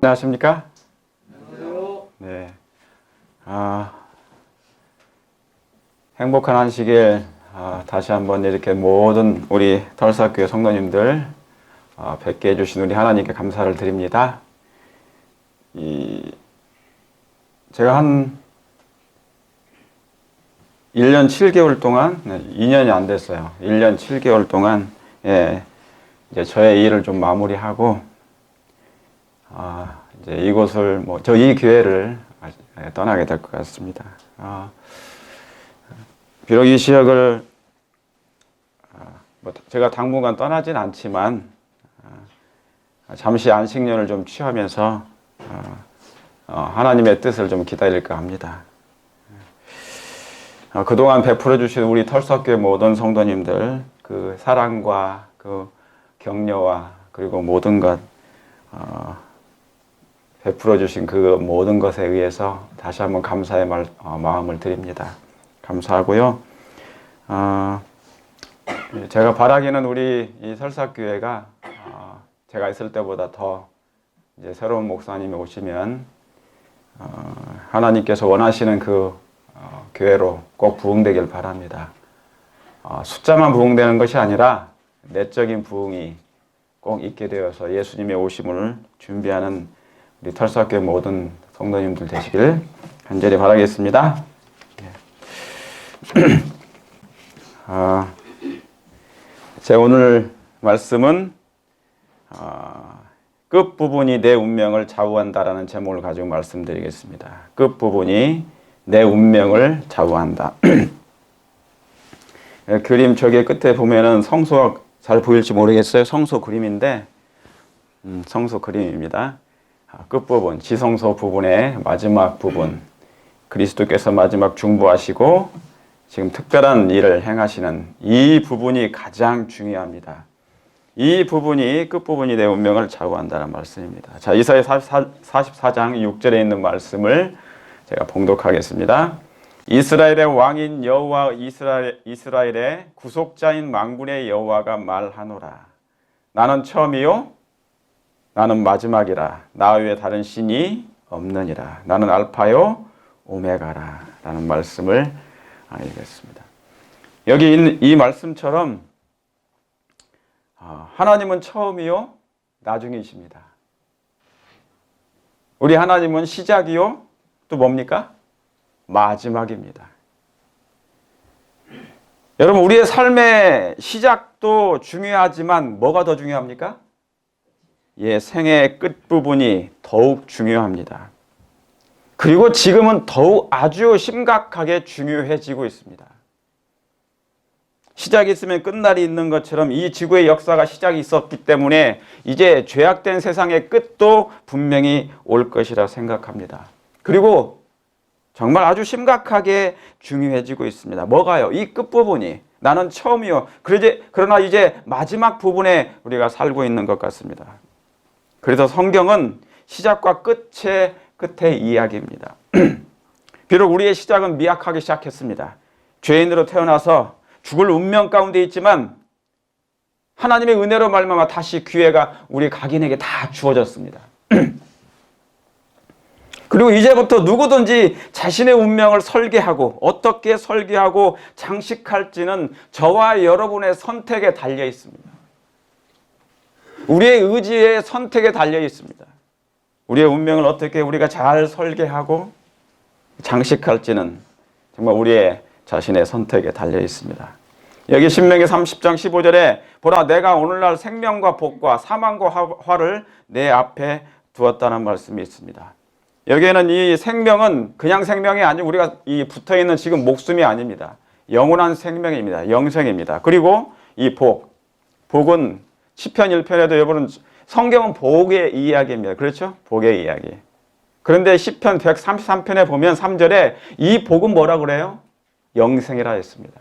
안녕하십니까? 안녕하세요. 네. 행복한 안식일, 다시 한번 이렇게 모든 우리 털사교회 성도님들 뵙게 해주신 우리 하나님께 감사를 드립니다. 제가 한 1년 7개월 동안, 2년이 안 됐어요. 1년 7개월 동안, 이제 저의 일을 좀 마무리하고, 이제 이곳을, 이 교회를 떠나게 될 것 같습니다. 비록 이 지역을, 제가 당분간 떠나진 않지만, 잠시 안식년을 좀 취하면서, 하나님의 뜻을 좀 기다릴까 합니다. 그동안 베풀어 주신 우리 털썩교회 모든 성도님들, 그 사랑과 그 격려와 그리고 모든 것, 베풀어 주신 그 모든 것에 의해서 다시 한번 감사의 마음을 드립니다. 감사하고요. 제가 바라기는 우리 이 설사교회가 제가 있을 때보다 더 이제 새로운 목사님이 오시면 하나님께서 원하시는 그 교회로 꼭 부흥되길 바랍니다. 숫자만 부흥되는 것이 아니라 내적인 부흥이 꼭 있게 되어서 예수님의 오심을 준비하는 우리 털사교회 모든 성도님들 되시길 간절히 바라겠습니다. 제 오늘 말씀은 끝부분이 내 운명을 좌우한다라는 제목을 가지고 말씀드리겠습니다. 끝부분이 내 운명을 좌우한다. 그림 저기 끝에 보면은 성소가 잘 보일지 모르겠어요. 성소 그림인데, 성소 그림입니다. 끝부분, 지성소 부분의 마지막 부분, 그리스도께서 마지막 중보하시고 지금 특별한 일을 행하시는 이 부분이 가장 중요합니다. 이 부분이 끝부분이 내 운명을 좌우한다는 말씀입니다. 자, 이사야 44장 6절에 있는 말씀을 제가 봉독하겠습니다. 이스라엘의 왕인 여호와 이스라엘의 구속자인 만군의 여호와가 말하노라. 나는 처음이요 나는 마지막이라. 나 외에 다른 신이 없느니라. 나는 알파요 오메가라. 라는 말씀을 읽겠습니다. 여기 있는 이 말씀처럼 하나님은 처음이요 나중이십니다. 우리 하나님은 시작이요 또 뭡니까? 마지막입니다. 여러분, 우리의 삶의 시작도 중요하지만 뭐가 더 중요합니까? 생애의 끝부분이 더욱 중요합니다. 그리고 지금은 더욱 아주 심각하게 중요해지고 있습니다. 시작이 있으면 끝날이 있는 것처럼 이 지구의 역사가 시작이 있었기 때문에 이제 죄악된 세상의 끝도 분명히 올 것이라 생각합니다. 그리고 정말 아주 심각하게 중요해지고 있습니다. 뭐가요? 이 끝부분이. 나는 처음이요. 그러나 이제 마지막 부분에 우리가 살고 있는 것 같습니다. 그래서 성경은 시작과 끝의 이야기입니다. 비록 우리의 시작은 미약하게 시작했습니다. 죄인으로 태어나서 죽을 운명 가운데 있지만 하나님의 은혜로 말미암아 다시 기회가 우리 각인에게 다 주어졌습니다. 그리고 이제부터 누구든지 자신의 운명을 설계하고 어떻게 설계하고 장식할지는 저와 여러분의 선택에 달려 있습니다. 우리의 의지의 선택에 달려 있습니다. 우리의 운명을 어떻게 우리가 잘 설계하고 장식할지는 정말 우리의 자신의 선택에 달려 있습니다. 여기 신명기 30장 15절에 보라 내가 오늘날 생명과 복과 사망과 화를 내 앞에 두었다는 말씀이 있습니다. 여기에는 이 생명은 그냥 생명이 아니고 우리가 이 붙어있는 지금 목숨이 아닙니다. 영원한 생명입니다. 영생입니다. 그리고 이 복은 시편 1편에도 여러분 성경은 복의 이야기입니다. 그렇죠? 복의 이야기. 그런데 시편 133편에 보면 3절에 이 복은 뭐라 그래요? 영생이라 했습니다.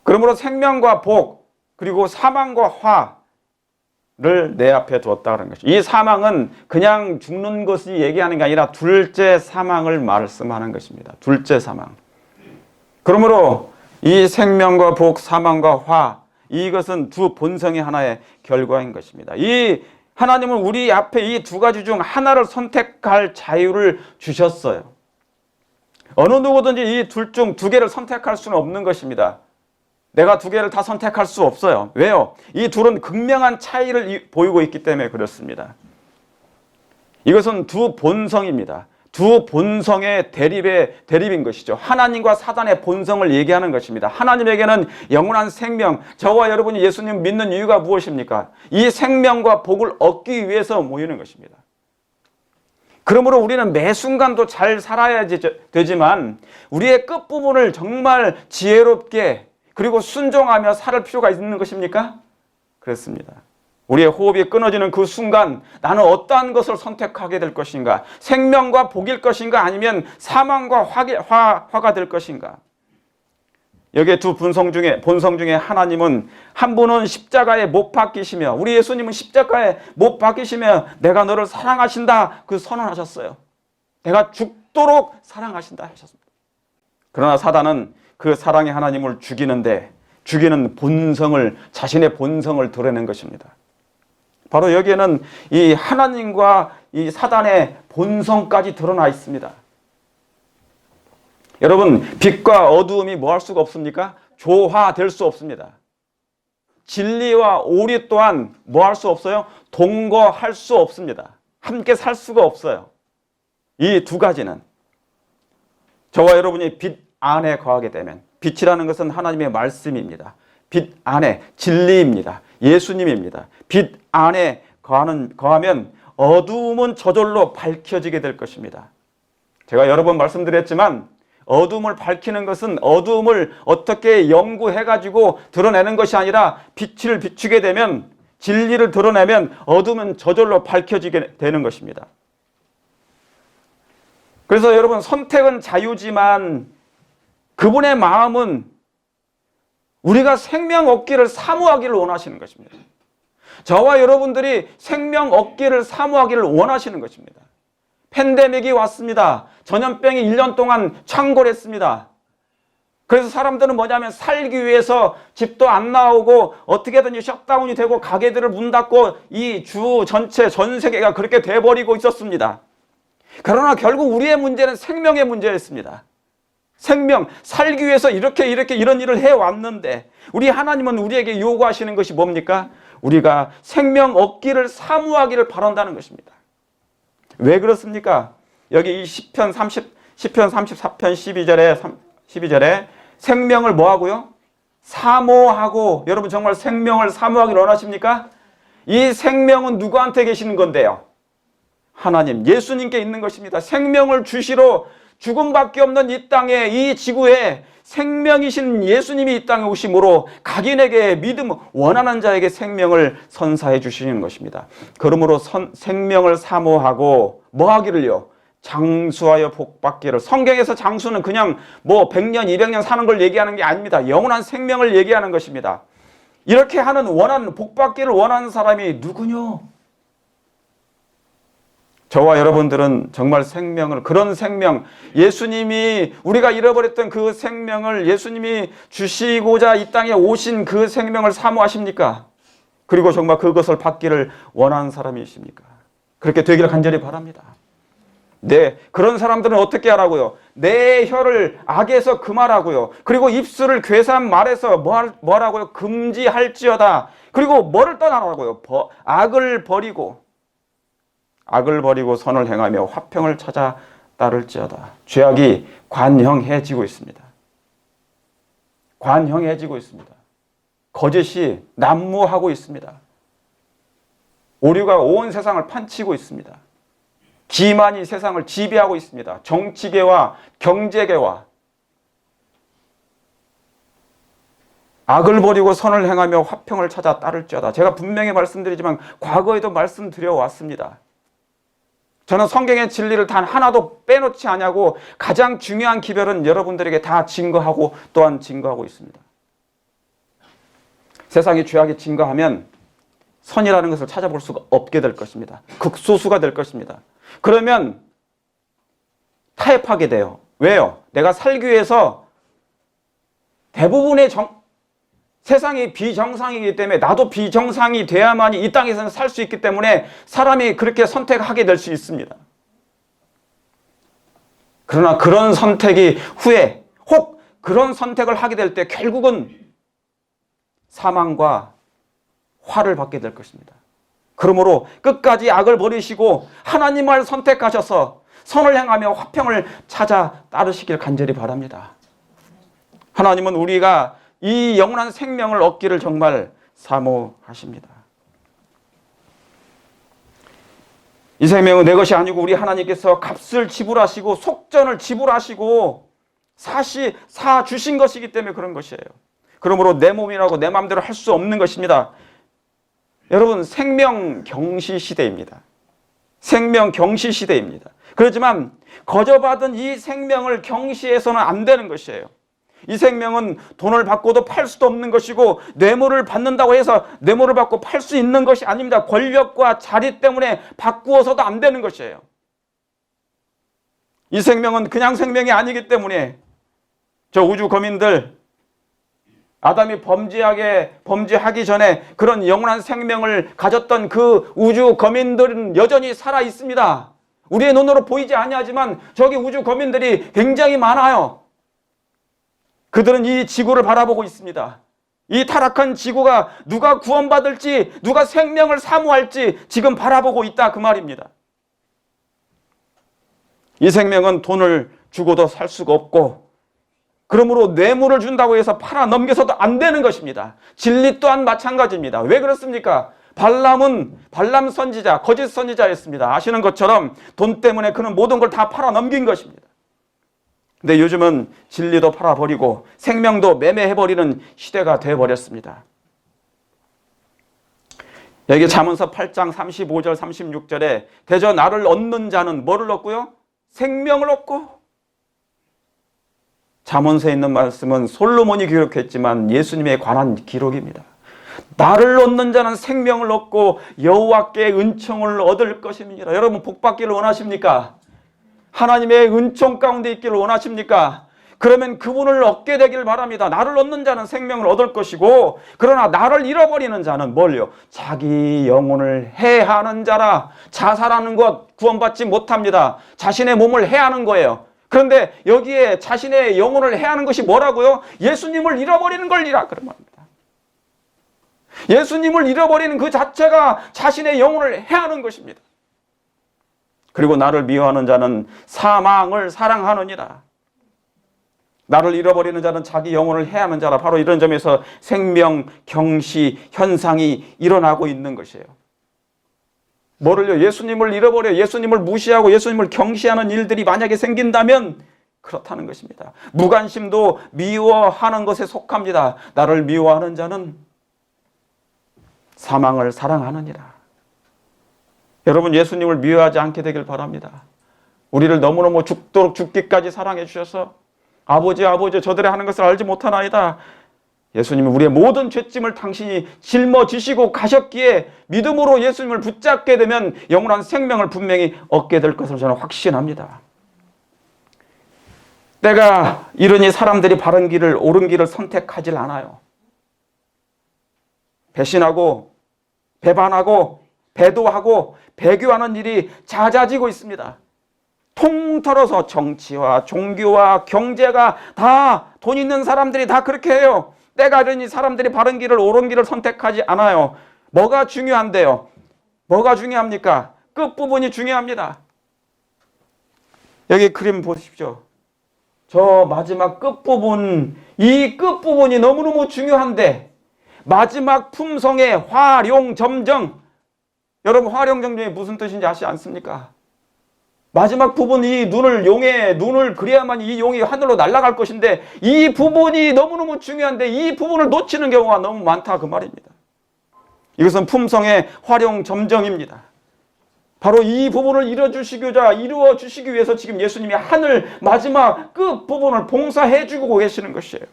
그러므로 생명과 복 그리고 사망과 화를 내 앞에 두었다는 것이죠. 이 사망은 그냥 죽는 것을 얘기하는 게 아니라 둘째 사망을 말씀하는 것입니다. 둘째 사망. 그러므로 이 생명과 복, 사망과 화 이것은 두 본성의 하나의 결과인 것입니다. 이 하나님은 우리 앞에 이 두 가지 중 하나를 선택할 자유를 주셨어요. 어느 누구든지 이 둘 중 두 개를 선택할 수는 없는 것입니다. 내가 두 개를 다 선택할 수 없어요. 왜요? 이 둘은 극명한 차이를 보이고 있기 때문에 그렇습니다. 이것은 두 본성입니다. 두 본성의 대립인 것이죠. 하나님과 사단의 본성을 얘기하는 것입니다. 하나님에게는 영원한 생명, 저와 여러분이 예수님 믿는 이유가 무엇입니까? 이 생명과 복을 얻기 위해서 모이는 것입니다. 그러므로 우리는 매 순간도 잘 살아야 되지만 우리의 끝부분을 정말 지혜롭게 그리고 순종하며 살 필요가 있는 것입니까? 그렇습니다. 우리의 호흡이 끊어지는 그 순간 나는 어떠한 것을 선택하게 될 것인가? 생명과 복일 것인가? 아니면 사망과 화가 될 것인가? 여기에 두 본성 중에 하나님은 한 분은 십자가에 못 박히시며 우리 예수님은 십자가에 못 박히시며 내가 너를 사랑하신다 그 선언하셨어요. 내가 죽도록 사랑하신다 하셨습니다. 그러나 사단은 그 사랑의 하나님을 죽이는 본성을 자신의 본성을 드러낸 것입니다. 바로 여기에는 이 하나님과 이 사단의 본성까지 드러나 있습니다. 여러분, 빛과 어두움이 뭐 할 수가 없습니까? 조화될 수 없습니다. 진리와 오리 또한 뭐 할 수 없어요? 동거할 수 없습니다. 함께 살 수가 없어요. 이 두 가지는 저와 여러분이 빛 안에 거하게 되면, 빛이라는 것은 하나님의 말씀입니다. 빛 안에 진리입니다. 예수님입니다. 빛 안에 거하면 어두움은 저절로 밝혀지게 될 것입니다. 제가 여러 번 말씀드렸지만 어두움을 밝히는 것은 어두움을 어떻게 연구해가지고 드러내는 것이 아니라 빛을 비추게 되면, 진리를 드러내면 어두움은 저절로 밝혀지게 되는 것입니다. 그래서 여러분, 선택은 자유지만 그분의 마음은 우리가 생명 얻기를 사모하기를 원하시는 것입니다. 저와 여러분들이 생명 얻기를 사모하기를 원하시는 것입니다. 팬데믹이 왔습니다. 전염병이 1년 동안 창궐했습니다. 그래서 사람들은 뭐냐면 살기 위해서 집도 안 나오고 어떻게든 셧다운이 되고 가게들을 문 닫고 이 주 전체 전 세계가 그렇게 돼버리고 있었습니다. 그러나 결국 우리의 문제는 생명의 문제였습니다. 생명, 살기 위해서 이런 일을 해왔는데 우리 하나님은 우리에게 요구하시는 것이 뭡니까? 우리가 생명 얻기를 사모하기를 바란다는 것입니다. 왜 그렇습니까? 여기 이 시편 34편 12절에 생명을 뭐 하고요? 사모하고, 여러분 정말 생명을 사모하기를 원하십니까? 이 생명은 누구한테 계시는 건데요? 하나님, 예수님께 있는 것입니다. 생명을 주시러 죽음밖에 없는 이 땅에, 이 지구에 생명이신 예수님이 이 땅에 오심으로 각인에게 믿음 원하는 자에게 생명을 선사해 주시는 것입니다. 그러므로 생명을 사모하고 뭐 하기를요? 장수하여 복받기를. 성경에서 장수는 그냥 뭐 100년, 200년 사는 걸 얘기하는 게 아닙니다. 영원한 생명을 얘기하는 것입니다. 이렇게 하는 복받기를 원하는 사람이 누구뇨? 저와 여러분들은 정말 그런 생명, 예수님이 우리가 잃어버렸던 그 생명을 예수님이 주시고자 이 땅에 오신 그 생명을 사모하십니까? 그리고 정말 그것을 받기를 원하는 사람이십니까? 그렇게 되기를 간절히 바랍니다. 네, 그런 사람들은 어떻게 하라고요? 내 혀를 악에서 금하라고요. 그리고 입술을 괴삼 말에서 뭐라고요? 금지할지어다. 그리고 뭐를 떠나라고요? 악을 버리고 선을 행하며 화평을 찾아 따를지어다. 죄악이 관형해지고 있습니다. 관형해지고 있습니다. 거짓이 난무하고 있습니다. 오류가 온 세상을 판치고 있습니다. 기만이 세상을 지배하고 있습니다. 정치계와 경제계와 악을 버리고 선을 행하며 화평을 찾아 따를지어다. 제가 분명히 말씀드리지만 과거에도 말씀드려 왔습니다. 저는 성경의 진리를 단 하나도 빼놓지 않냐고 가장 중요한 기별은 여러분들에게 다 증거하고 또한 증거하고 있습니다. 세상의 죄악이 증거하면 선이라는 것을 찾아볼 수가 없게 될 것입니다. 극소수가 될 것입니다. 그러면 타협하게 돼요. 왜요? 내가 살기 위해서 대부분의 세상이 비정상이기 때문에 나도 비정상이 돼야만이 이 땅에서는 살 수 있기 때문에 사람이 그렇게 선택하게 될 수 있습니다. 그러나 그런 선택이 후에 혹 그런 선택을 하게 될 때 결국은 사망과 화를 받게 될 것입니다. 그러므로 끝까지 악을 버리시고 하나님을 선택하셔서 선을 행하며 화평을 찾아 따르시길 간절히 바랍니다. 하나님은 우리가 이 영원한 생명을 얻기를 정말 사모하십니다. 이 생명은 내 것이 아니고 우리 하나님께서 값을 지불하시고 속전을 지불하시고 사 주신 것이기 때문에 그런 것이에요. 그러므로 내 몸이라고 내 마음대로 할 수 없는 것입니다. 여러분, 생명 경시 시대입니다. 생명 경시 시대입니다. 그렇지만 거저받은 이 생명을 경시해서는 안 되는 것이에요. 이 생명은 돈을 받고도 팔 수도 없는 것이고 뇌물을 받는다고 해서 뇌물을 받고 팔 수 있는 것이 아닙니다. 권력과 자리 때문에 바꾸어서도 안 되는 것이에요. 이 생명은 그냥 생명이 아니기 때문에 저 우주 거민들 아담이 범죄하기 전에 그런 영원한 생명을 가졌던 그 우주 거민들은 여전히 살아 있습니다. 우리의 눈으로 보이지 아니하지만 저기 우주 거민들이 굉장히 많아요. 그들은 이 지구를 바라보고 있습니다. 이 타락한 지구가 누가 구원받을지, 누가 생명을 사모할지 지금 바라보고 있다 그 말입니다. 이 생명은 돈을 주고도 살 수가 없고 그러므로 뇌물을 준다고 해서 팔아 넘겨서도 안 되는 것입니다. 진리 또한 마찬가지입니다. 왜 그렇습니까? 발람 선지자, 거짓 선지자였습니다. 아시는 것처럼 돈 때문에 그는 모든 걸 다 팔아 넘긴 것입니다. 근데 요즘은 진리도 팔아버리고 생명도 매매해버리는 시대가 되어버렸습니다. 여기 잠언서 8장 35절 36절에 대저 나를 얻는 자는 뭐를 얻고요? 생명을 얻고. 잠언서에 있는 말씀은 솔로몬이 기록했지만 예수님에 관한 기록입니다. 나를 얻는 자는 생명을 얻고 여호와께 은총을 얻을 것입니다. 여러분 복 받기를 원하십니까? 하나님의 은총 가운데 있기를 원하십니까? 그러면 그분을 얻게 되길 바랍니다. 나를 얻는 자는 생명을 얻을 것이고 그러나 나를 잃어버리는 자는 뭘요? 자기 영혼을 해하는 자라. 자살하는 것 구원받지 못합니다. 자신의 몸을 해하는 거예요. 그런데 여기에 자신의 영혼을 해하는 것이 뭐라고요? 예수님을 잃어버리는 걸이라 그런 말입니다. 예수님을 잃어버리는 그 자체가 자신의 영혼을 해하는 것입니다. 그리고 나를 미워하는 자는 사망을 사랑하느니라. 나를 잃어버리는 자는 자기 영혼을 해하는 자라. 바로 이런 점에서 생명 경시 현상이 일어나고 있는 것이에요. 뭐를요? 예수님을 잃어버려 예수님을 무시하고 예수님을 경시하는 일들이 만약에 생긴다면 그렇다는 것입니다. 무관심도 미워하는 것에 속합니다. 나를 미워하는 자는 사망을 사랑하느니라. 여러분 예수님을 미워하지 않게 되길 바랍니다. 우리를 너무너무 죽도록 죽기까지 사랑해 주셔서 아버지 저들의 하는 것을 알지 못하나이다. 예수님은 우리의 모든 죄짐을 당신이 짊어지시고 가셨기에 믿음으로 예수님을 붙잡게 되면 영원한 생명을 분명히 얻게 될 것을 저는 확신합니다. 때가 이르니 사람들이 바른 길을 옳은 길을 선택하질 않아요. 배신하고 배반하고 배도하고 배교하는 일이 잦아지고 있습니다. 통틀어서 정치와 종교와 경제가 다 돈 있는 사람들이 다 그렇게 해요. 때가 이르니 사람들이 바른 길을 옳은 길을 선택하지 않아요. 뭐가 중요한데요? 뭐가 중요합니까? 끝부분이 중요합니다. 여기 그림 보십시오. 저 마지막 끝부분, 이 끝부분이 너무너무 중요한데 마지막 품성의 화룡점정. 여러분 화룡점정이 무슨 뜻인지 아시지 않습니까? 마지막 부분이 용의 눈을 그려야만 이 용이 하늘로 날아갈 것인데 이 부분이 너무너무 중요한데 이 부분을 놓치는 경우가 너무 많다 그 말입니다. 이것은 품성의 화룡점정입니다. 바로 이 부분을 이루어 주시기 위해서 지금 예수님이 하늘 마지막 끝 부분을 봉사해 주고 계시는 것이에요.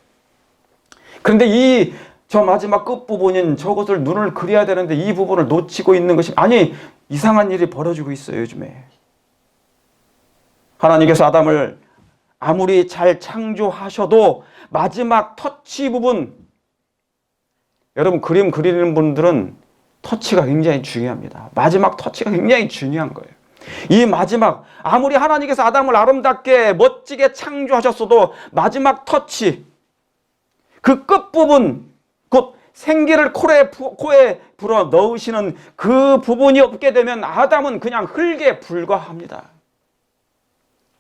그런데 저 마지막 끝 부분인 저것을 눈을 그려야 되는데 이 부분을 놓치고 있는 것이 이상한 일이 벌어지고 있어요. 요즘에 하나님께서 아담을 아무리 잘 창조하셔도 마지막 터치 부분, 여러분 그림 그리는 분들은 터치가 굉장히 중요합니다. 마지막 터치가 굉장히 중요한 거예요. 이 마지막, 아무리 하나님께서 아담을 아름답게 멋지게 창조하셨어도 마지막 터치, 그 끝부분, 곧 생기를 코에 불어 넣으시는 그 부분이 없게 되면 아담은 그냥 흙에 불과합니다.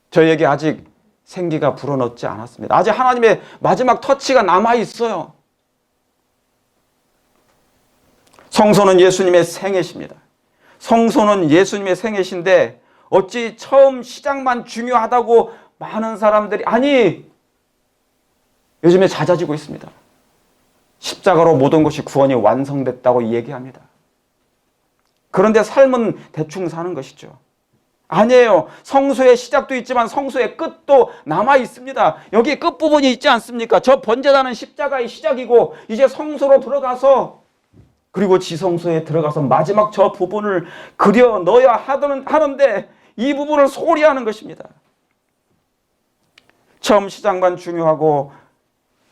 저에게 아직 생기가 불어넣지 않았습니다. 아직 하나님의 마지막 터치가 남아있어요. 성소는 예수님의 생애십니다. 성소는 예수님의 생애신데 어찌 처음 시작만 중요하다고 많은 사람들이, 아니, 요즘에 잦아지고 있습니다. 십자가로 모든 것이 구원이 완성됐다고 얘기합니다. 그런데 삶은 대충 사는 것이죠. 아니에요. 성소의 시작도 있지만 성소의 끝도 남아 있습니다. 여기 끝부분이 있지 않습니까? 저 번제단은 십자가의 시작이고 이제 성소로 들어가서, 그리고 지성소에 들어가서 마지막 저 부분을 그려 넣어야 하는데 이 부분을 소홀히 하는 것입니다. 처음 시작만 중요하고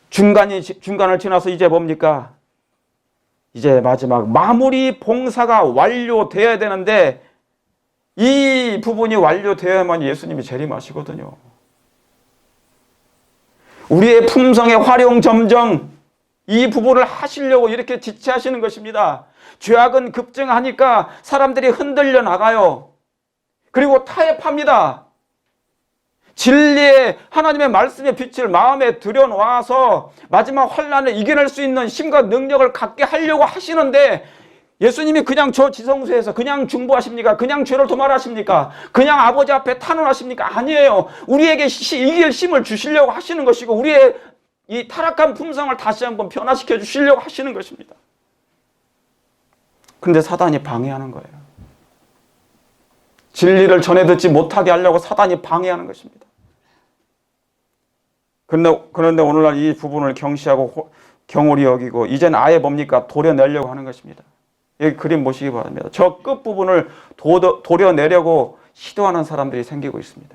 중간을 지나서 이제 뭡니까? 이제 마지막 마무리 봉사가 완료되어야 되는데 이 부분이 완료되어야만 예수님이 재림하시거든요. 우리의 품성의 활용 점정, 이 부분을 하시려고 이렇게 지체하시는 것입니다. 죄악은 급증하니까 사람들이 흔들려 나가요. 그리고 타협합니다. 진리의 하나님의 말씀의 빛을 마음에 들여놓아서 마지막 환난을 이겨낼 수 있는 힘과 능력을 갖게 하려고 하시는데 예수님이 그냥 저 지성소에서 그냥 중보하십니까? 그냥 죄를 도말하십니까? 그냥 아버지 앞에 탄원하십니까? 아니에요. 우리에게 이길 힘을 주시려고 하시는 것이고 우리의 이 타락한 품성을 다시 한번 변화시켜 주시려고 하시는 것입니다. 그런데 사단이 방해하는 거예요. 진리를 전해 듣지 못하게 하려고 사단이 방해하는 것입니다. 그런데 오늘날 이 부분을 경시하고 경홀히 여기고 이제는 아예 뭡니까? 도려내려고 하는 것입니다. 여기 그림 보시기 바랍니다. 저 끝부분을 도려내려고 시도하는 사람들이 생기고 있습니다.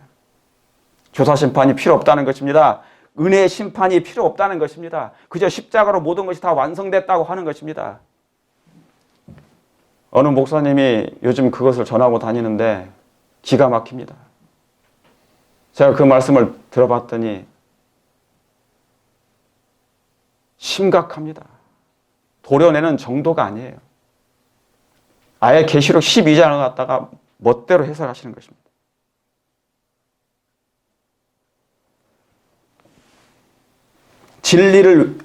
조사심판이 필요 없다는 것입니다. 은혜의 심판이 필요 없다는 것입니다. 그저 십자가로 모든 것이 다 완성됐다고 하는 것입니다. 어느 목사님이 요즘 그것을 전하고 다니는데 기가 막힙니다. 제가 그 말씀을 들어봤더니 심각합니다. 도려내는 정도가 아니에요. 아예 계시록 12장을 갖다가 멋대로 해석하시는 것입니다. 진리를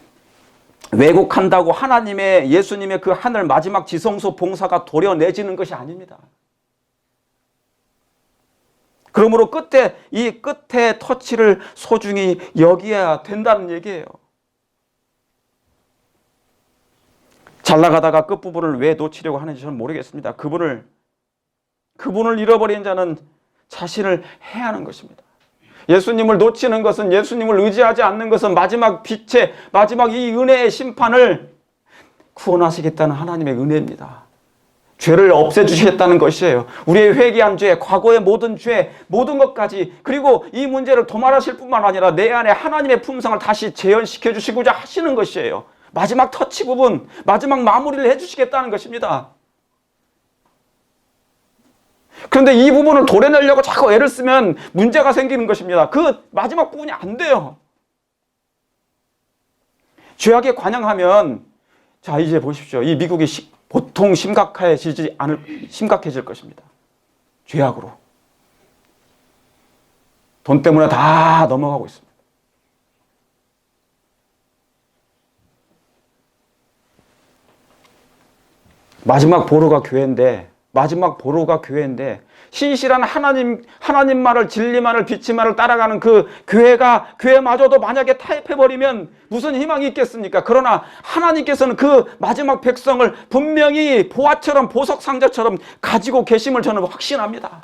왜곡한다고 하나님의 예수님의 그 하늘 마지막 지성소 봉사가 도려내지는 것이 아닙니다. 그러므로 이 끝에 터치를 소중히 여겨야 된다는 얘기예요. 잘 나가다가 끝부분을 왜 놓치려고 하는지 저는 모르겠습니다. 그분을 잃어버린 자는 자신을 해하는 것입니다. 예수님을 놓치는 것은, 예수님을 의지하지 않는 것은 마지막 빛의, 마지막 이 은혜의 심판을 구원하시겠다는 하나님의 은혜입니다. 죄를 없애주시겠다는 것이에요. 우리의 회개한 죄, 과거의 모든 죄, 모든 것까지, 그리고 이 문제를 도말하실 뿐만 아니라 내 안에 하나님의 품성을 다시 재현시켜 주시고자 하시는 것이에요. 마지막 터치 부분, 마지막 마무리를 해주시겠다는 것입니다. 그런데 이 부분을 도려내려고 자꾸 애를 쓰면 문제가 생기는 것입니다. 그 마지막 부분이 안 돼요. 죄악에 관영하면, 자, 이제 보십시오. 이 미국이 보통 심각해질 것입니다. 죄악으로. 돈 때문에 다 넘어가고 있습니다. 마지막 보루가 교회인데 신실한 하나님만을, 진리만을, 빛만을 따라가는 그 교회마저도 만약에 타협해버리면 무슨 희망이 있겠습니까? 그러나 하나님께서는 그 마지막 백성을 분명히 보화처럼, 보석상자처럼 가지고 계심을 저는 확신합니다.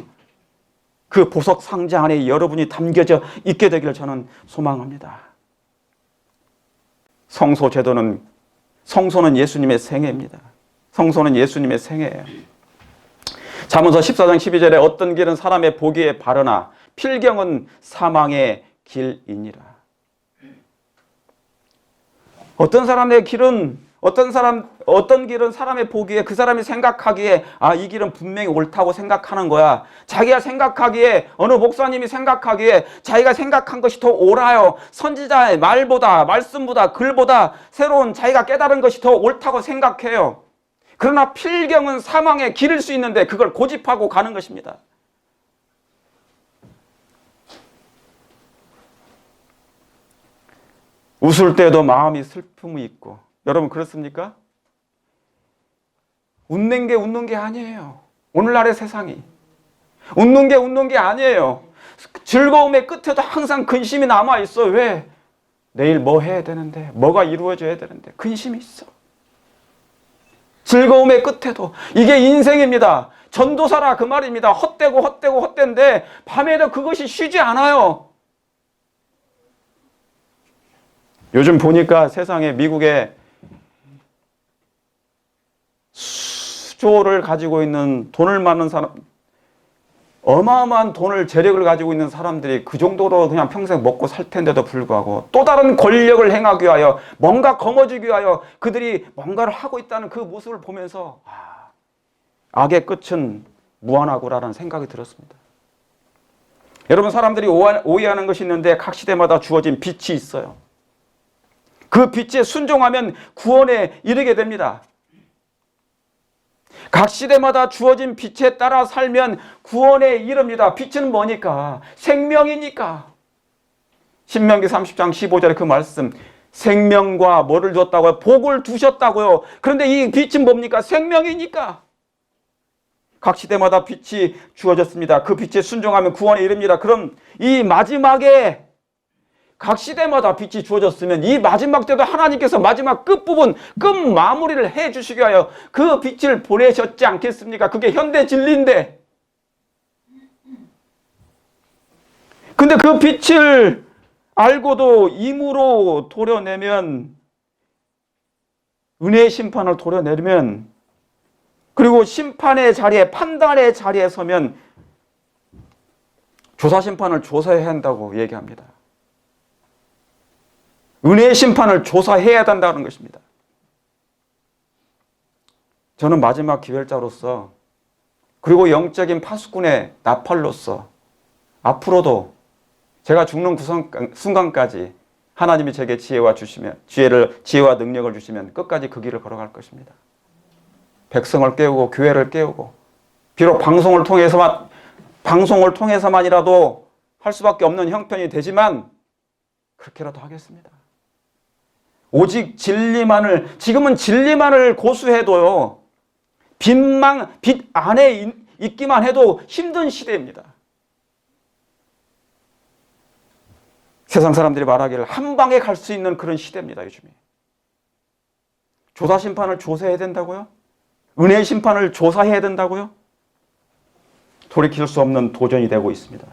그 보석상자 안에 여러분이 담겨져 있게 되기를 저는 소망합니다. 성소는 예수님의 생애입니다. 성소는 예수님의 생애예요. 잠언서 14장 12절에 어떤 길은 사람의 보기에 바르나 필경은 사망의 길이니라. 어떤 사람의 길은 어떤 길은 사람의 보기에, 그 사람이 생각하기에, 아, 이 길은 분명히 옳다고 생각하는 거야. 자기가 생각하기에, 어느 목사님이 생각하기에 자기가 생각한 것이 더 옳아요. 선지자의 말보다, 말씀보다, 글보다 새로운 자기가 깨달은 것이 더 옳다고 생각해요. 그러나 필경은 사망에 기를 수 있는데 그걸 고집하고 가는 것입니다. 웃을 때도 마음이 슬픔이 있고, 여러분 그렇습니까? 웃는 게 아니에요. 오늘날의 세상이. 웃는 게 아니에요. 즐거움의 끝에도 항상 근심이 남아있어. 왜? 내일 뭐 해야 되는데, 뭐가 이루어져야 되는데 근심이 있어. 즐거움의 끝에도. 이게 인생입니다. 전도사라 그 말입니다. 헛되는데 밤에도 그것이 쉬지 않아요. 요즘 보니까 세상에 미국에 수조를 가지고 있는 돈을 많은 사람, 어마어마한 돈을, 재력을 가지고 있는 사람들이 그 정도로 그냥 평생 먹고 살 텐데도 불구하고 또 다른 권력을 행하기 위하여, 뭔가 거머쥐기 위하여 그들이 뭔가를 하고 있다는 그 모습을 보면서 악의 끝은 무한하구라는 생각이 들었습니다. 여러분, 사람들이 오해하는 것이 있는데 각 시대마다 주어진 빛이 있어요. 그 빛에 순종하면 구원에 이르게 됩니다. 각 시대마다 주어진 빛에 따라 살면 구원에 이릅니다. 빛은 뭐니까? 생명이니까. 신명기 30장 15절에 그 말씀, 생명과 뭐를 줬다고요? 복을 두셨다고요. 그런데 이 빛은 뭡니까? 생명이니까. 각 시대마다 빛이 주어졌습니다. 그 빛에 순종하면 구원에 이릅니다. 그럼 이 마지막에 각 시대마다 빛이 주어졌으면 이 마지막 때도 하나님께서 마지막 끝부분, 끝 마무리를 해 주시기 위하여 그 빛을 보내셨지 않겠습니까? 그게 현대 진리인데. 근데 그 빛을 알고도 임으로 도려내면, 은혜의 심판을 도려내면, 그리고 심판의 자리에, 판단의 자리에 서면 조사심판을 조사해야 한다고 얘기합니다. 은혜의 심판을 조사해야 한다는 것입니다. 저는 마지막 기회자로서, 그리고 영적인 파수꾼의 나팔로서 앞으로도 제가 죽는 순간까지 하나님이 제게 지혜와 능력을 주시면 끝까지 그 길을 걸어갈 것입니다. 백성을 깨우고 교회를 깨우고, 비록 방송을 통해서만이라도 할 수밖에 없는 형편이 되지만 그렇게라도 하겠습니다. 오직 지금은 진리만을 고수해도요, 빛 안에 있기만 해도 힘든 시대입니다. 세상 사람들이 말하기를 한 방에 갈 수 있는 그런 시대입니다, 요즘에. 조사심판을 조사해야 된다고요? 은혜의 심판을 조사해야 된다고요? 돌이킬 수 없는 도전이 되고 있습니다.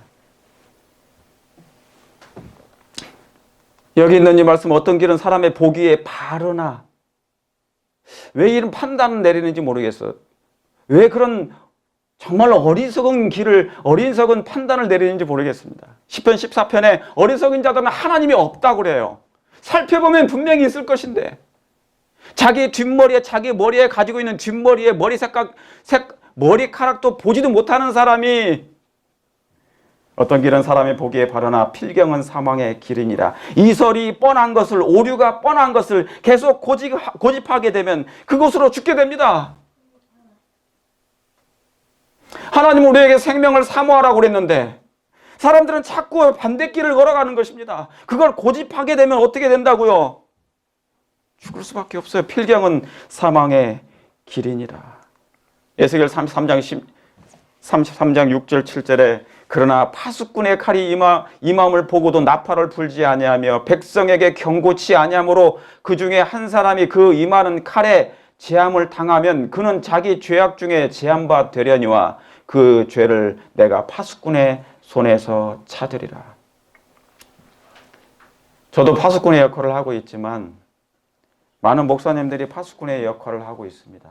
여기 있는 이 말씀, 어떤 길은 사람의 보기에 바르나, 왜 이런 판단을 내리는지 모르겠어요. 왜 그런 정말 어리석은 판단을 내리는지 모르겠습니다. 시편 14편에 어리석은 자들은 하나님이 없다고 그래요. 살펴보면 분명히 있을 것인데, 자기 뒷머리에, 자기 머리에 가지고 있는 뒷머리에 머리카락도 보지도 못하는 사람이, 어떤 길은 사람의 보기에 바르나 필경은 사망의 길이니라. 이설이 뻔한 것을, 오류가 뻔한 것을 계속 고집하게 되면 그것으로 죽게 됩니다. 하나님은 우리에게 생명을 사모하라고 그랬는데 사람들은 자꾸 반대길을 걸어가는 것입니다. 그걸 고집하게 되면 어떻게 된다고요? 죽을 수밖에 없어요. 필경은 사망의 길이니라. 에스겔 33장 6절 7절에 그러나 파수꾼의 칼이 임함을 보고도 나팔을 불지 아니하며 백성에게 경고치 아니하므로 그 중에 한 사람이 그 임하는 칼에 재함을 당하면 그는 자기 죄악 중에 재함바 되려니와 그 죄를 내가 파수꾼의 손에서 찾으리라. 저도 파수꾼의 역할을 하고 있지만 많은 목사님들이 파수꾼의 역할을 하고 있습니다.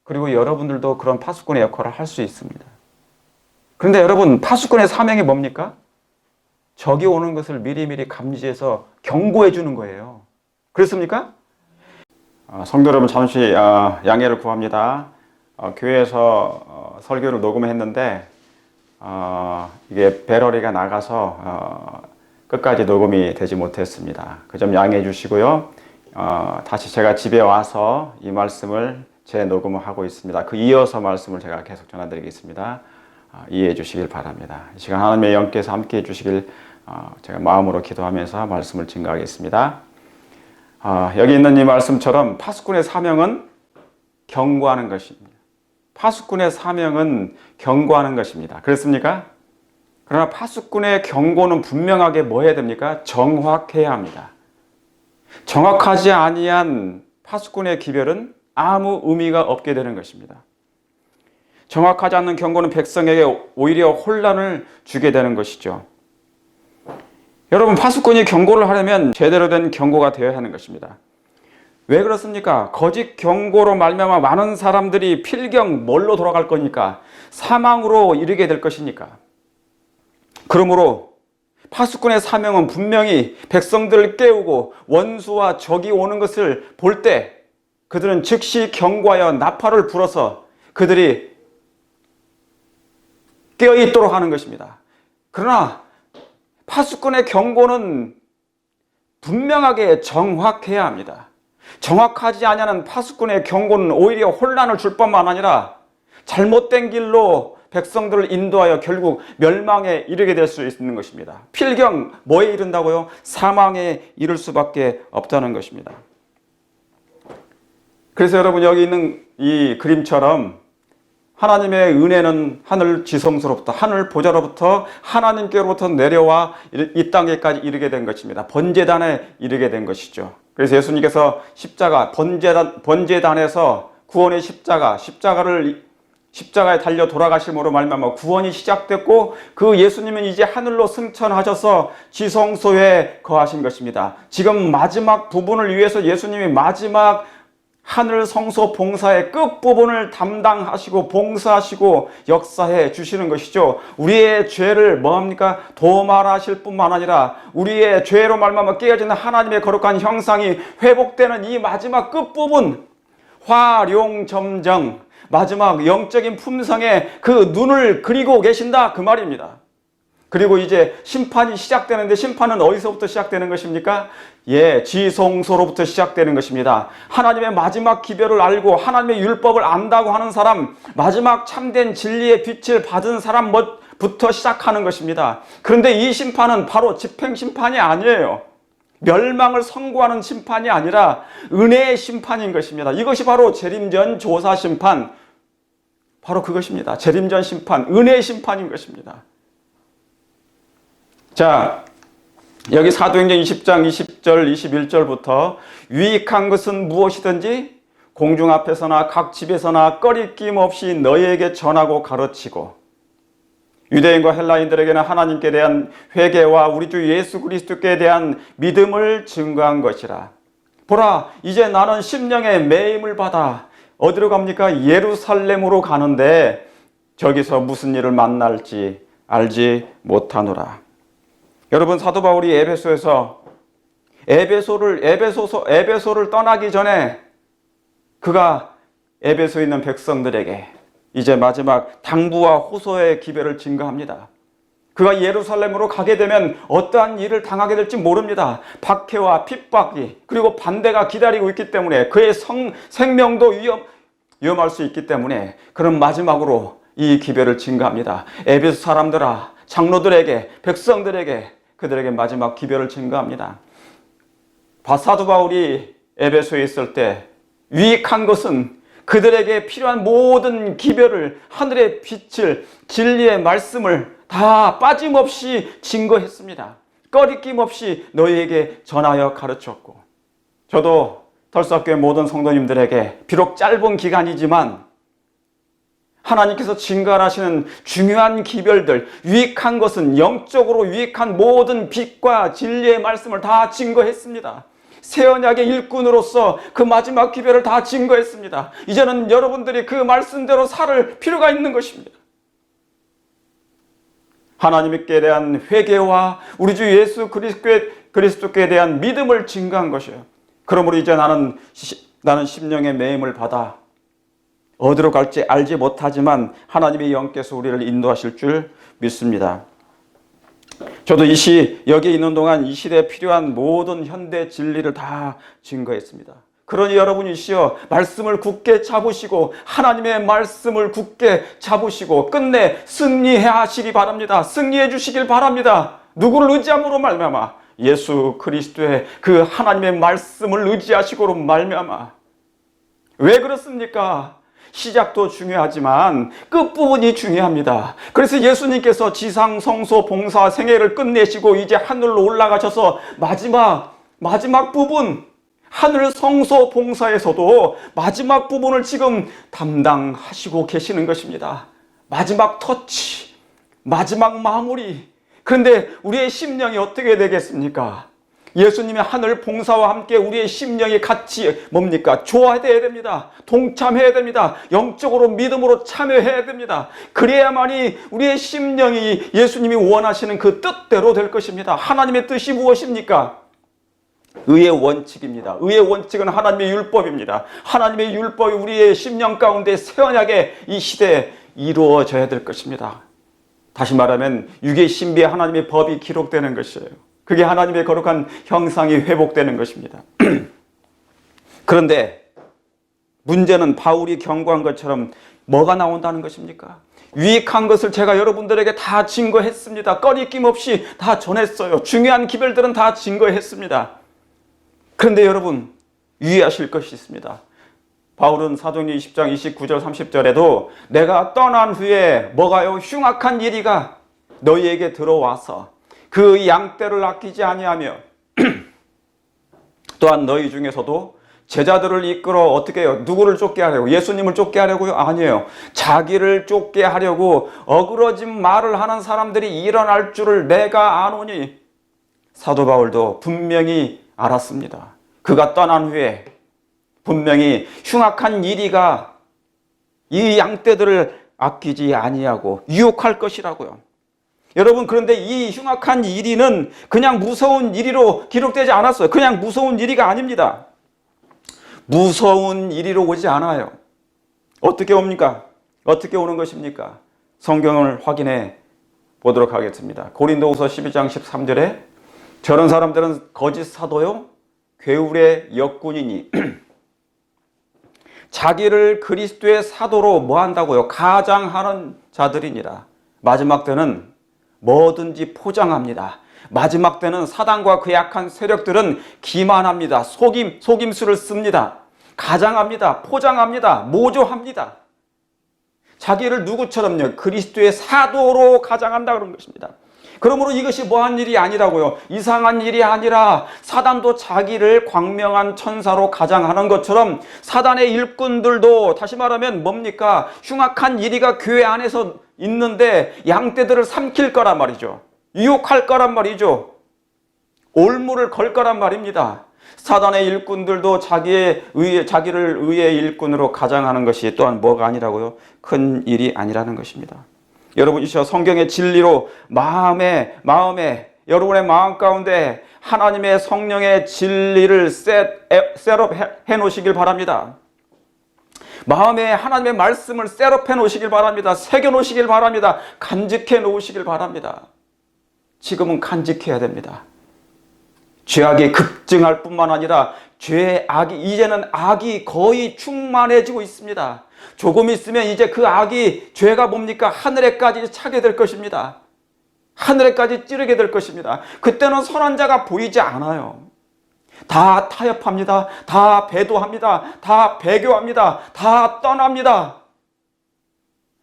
그리고 여러분들도 그런 파수꾼의 역할을 할 수 있습니다. 그런데 여러분, 파수꾼의 사명이 뭡니까? 적이 오는 것을 미리미리 감지해서 경고해 주는 거예요. 그렇습니까? 성도 여러분 잠시 양해를 구합니다. 교회에서 설교를 녹음했는데 이게 배러리가 나가서 끝까지 녹음이 되지 못했습니다. 그 점 양해해 주시고요. 다시 제가 집에 와서 이 말씀을 재녹음을 하고 있습니다. 그 이어서 말씀을 제가 계속 전해드리겠습니다. 이해해 주시길 바랍니다. 이 시간 하나님의 영께서 함께 해 주시길 제가 마음으로 기도하면서 말씀을 증거하겠습니다. 여기 있는 이 말씀처럼 파수꾼의 사명은 경고하는 것입니다. 파수꾼의 사명은 경고하는 것입니다. 그렇습니까? 그러나 파수꾼의 경고는 분명하게 뭐 해야 됩니까? 정확해야 합니다. 정확하지 아니한 파수꾼의 기별은 아무 의미가 없게 되는 것입니다. 정확하지 않는 경고는 백성에게 오히려 혼란을 주게 되는 것이죠. 여러분, 파수꾼이 경고를 하려면 제대로 된 경고가 되어야 하는 것입니다. 왜 그렇습니까? 거짓 경고로 말미암아 많은 사람들이 필경 뭘로 돌아갈 거니까? 사망으로 이르게 될 것이니까. 그러므로 파수꾼의 사명은 분명히 백성들을 깨우고 원수와 적이 오는 것을 볼 때 그들은 즉시 경고하여 나팔을 불어서 그들이 깨어있도록 하는 것입니다. 그러나 파수꾼의 경고는 분명하게 정확해야 합니다. 정확하지 않은 파수꾼의 경고는 오히려 혼란을 줄 뿐만 아니라 잘못된 길로 백성들을 인도하여 결국 멸망에 이르게 될 수 있는 것입니다. 필경 뭐에 이른다고요? 사망에 이를 수밖에 없다는 것입니다. 그래서 여러분, 여기 있는 이 그림처럼 하나님의 은혜는 하늘 지성소로부터, 하늘 보좌로부터 하나님께로부터 내려와 이 땅에까지 이르게 된 것입니다. 번제단에 이르게 된 것이죠. 그래서 예수님께서 십자가, 번제단에서 구원의 십자가에 달려 돌아가심으로 말미암아 구원이 시작됐고, 그 예수님은 이제 하늘로 승천하셔서 지성소에 거하신 것입니다. 지금 마지막 부분을 위해서 예수님이 마지막 하늘 성소 봉사의 끝부분을 담당하시고 봉사하시고 역사해 주시는 것이죠. 우리의 죄를 뭐합니까? 도말하실 뿐만 아니라 우리의 죄로 말미암아 깨어지는 하나님의 거룩한 형상이 회복되는 이 마지막 끝부분, 화룡점정, 마지막 영적인 품성에 그 눈을 그리고 계신다, 그 말입니다. 그리고 이제 심판이 시작되는데, 심판은 어디서부터 시작되는 것입니까? 지성소로부터 시작되는 것입니다. 하나님의 마지막 기별을 알고 하나님의 율법을 안다고 하는 사람, 마지막 참된 진리의 빛을 받은 사람부터 시작하는 것입니다. 그런데 이 심판은 바로 집행심판이 아니에요. 멸망을 선고하는 심판이 아니라 은혜의 심판인 것입니다. 이것이 바로 재림전 조사 심판, 바로 그것입니다. 재림전 심판, 은혜의 심판인 것입니다. 자, 여기 사도행전 20장 20절 21절부터 유익한 것은 무엇이든지 공중 앞에서나 각 집에서나 꺼리낌 없이 너희에게 전하고 가르치고, 유대인과 헬라인들에게는 하나님께 대한 회개와 우리 주 예수 그리스도께 대한 믿음을 증거한 것이라. 보라, 이제 나는 심령의 매임을 받아 어디로 갑니까? 예루살렘으로 가는데 저기서 무슨 일을 만날지 알지 못하노라. 여러분, 사도 바울이 에베소를 떠나기 전에 그가 에베소에 있는 백성들에게 이제 마지막 당부와 호소의 기별을 증거합니다. 그가 예루살렘으로 가게 되면 어떠한 일을 당하게 될지 모릅니다. 박해와 핍박이, 그리고 반대가 기다리고 있기 때문에 그의 생명도 위험할 수 있기 때문에 그는 마지막으로 이 기별을 증거합니다. 에베소 사람들아, 장로들에게, 백성들에게, 그들에게 마지막 기별을 증거합니다. 사도 바울이 에베소에 있을 때 유익한 것은 그들에게 필요한 모든 기별을, 하늘의 빛을, 진리의 말씀을 다 빠짐없이 증거했습니다. 꺼리낌 없이 너희에게 전하여 가르쳤고, 저도 덜사교회 모든 성도님들에게 비록 짧은 기간이지만 하나님께서 증거하시는 중요한 기별들, 유익한 것은 영적으로 유익한 모든 빛과 진리의 말씀을 다 증거했습니다. 새 언약의 일꾼으로서 그 마지막 기별을 다 증거했습니다. 이제는 여러분들이 그 말씀대로 살 필요가 있는 것입니다. 하나님께 대한 회개와 우리 주 예수 그리스도께 대한 믿음을 증거한 것이에요. 그러므로 이제 나는 심령의 매임을 받아 어디로 갈지 알지 못하지만 하나님의 영께서 우리를 인도하실 줄 믿습니다. 저도 여기 있는 동안 이 시대에 필요한 모든 현대 진리를 다 증거했습니다. 그러니 여러분이시여 말씀을 굳게 잡으시고 하나님의 말씀을 굳게 잡으시고 끝내 승리해 하시기 바랍니다. 승리해 주시길 바랍니다. 누구를 의지함으로 말미암아? 예수 그리스도의 그 하나님의 말씀을 의지하시고로 말미암아. 왜 그렇습니까? 시작도 중요하지만 끝부분이 중요합니다. 그래서 예수님께서 지상 성소 봉사 생애를 끝내시고 이제 하늘로 올라가셔서 마지막 부분, 하늘 성소 봉사에서도 마지막 부분을 지금 담당하시고 계시는 것입니다. 마지막 터치, 마지막 마무리. 그런데 우리의 심령이 어떻게 되겠습니까? 예수님의 하늘 봉사와 함께 우리의 심령이 같이 좋아해야 됩니다. 동참해야 됩니다. 영적으로 믿음으로 참여해야 됩니다. 그래야만이 우리의 심령이 예수님이 원하시는 그 뜻대로 될 것입니다. 하나님의 뜻이 무엇입니까? 의의 원칙입니다. 의의 원칙은 하나님의 율법입니다. 하나님의 율법이 우리의 심령 가운데 새 언약의 이 시대에 이루어져야 될 것입니다. 다시 말하면 육의 신비에 하나님의 법이 기록되는 것이에요. 그게 하나님의 거룩한 형상이 회복되는 것입니다. 그런데 문제는 바울이 경고한 것처럼 뭐가 나온다는 것입니까? 유익한 것을 제가 여러분들에게 다 증거했습니다. 꺼리낌 없이 다 전했어요. 중요한 기별들은 다 증거했습니다. 그런데 여러분 유의하실 것이 있습니다. 바울은 사도행전 20장 29절 30절에도 내가 떠난 후에 뭐가요? 흉악한 일이가 너희에게 들어와서 그 양떼를 아끼지 아니하며 또한 너희 중에서도 제자들을 이끌어 어떻게 해요? 누구를 쫓게 하려고? 예수님을 쫓게 하려고요? 아니에요. 자기를 쫓게 하려고 어그러진 말을 하는 사람들이 일어날 줄을 내가 아노니. 사도 바울도 분명히 알았습니다. 그가 떠난 후에 분명히 흉악한 이리가 이 양떼들을 아끼지 아니하고 유혹할 것이라고요. 여러분, 그런데 이 흉악한 이리는 그냥 무서운 이리로 기록되지 않았어요. 그냥 무서운 이리가 아닙니다. 무서운 이리로 오지 않아요. 어떻게 옵니까? 어떻게 오는 것입니까? 성경을 확인해 보도록 하겠습니다. 고린도후서 12장 13절에 저런 사람들은 거짓 사도요 괴울의 역군이니 자기를 그리스도의 사도로 뭐 한다고요? 가장하는 자들이니라. 마지막 때는 뭐든지 포장합니다. 마지막 때는 사단과 그 약한 세력들은 기만합니다. 속임수를 씁니다. 가장합니다. 포장합니다. 모조합니다. 자기를 누구처럼요? 그리스도의 사도로 가장한다 그런 것입니다. 그러므로 이것이 뭐한 일이 아니라고요. 이상한 일이 아니라 사단도 자기를 광명한 천사로 가장하는 것처럼 사단의 일꾼들도 다시 말하면 뭡니까? 흉악한 이리가 교회 안에서 있는데 양떼들을 삼킬 거란 말이죠. 유혹할 거란 말이죠. 올무를 걸 거란 말입니다. 사단의 일꾼들도 자기를 의의 일꾼으로 가장하는 것이 또한 뭐가 아니라고요? 큰 일이 아니라는 것입니다. 여러분, 이 성경의 진리로 마음에 여러분의 마음 가운데 하나님의 성령의 진리를 셋업해 놓으시길 바랍니다. 마음에 하나님의 말씀을 셋업해 놓으시길 바랍니다. 새겨 놓으시길 바랍니다. 간직해 놓으시길 바랍니다. 지금은 간직해야 됩니다. 죄악이 급증할 뿐만 아니라 이제는 악이 거의 충만해지고 있습니다. 조금 있으면 이제 그 악이, 죄가 뭡니까? 하늘에까지 차게 될 것입니다. 하늘에까지 찌르게 될 것입니다. 그때는 선한 자가 보이지 않아요. 다 타협합니다. 다 배도합니다. 다 배교합니다. 다 떠납니다.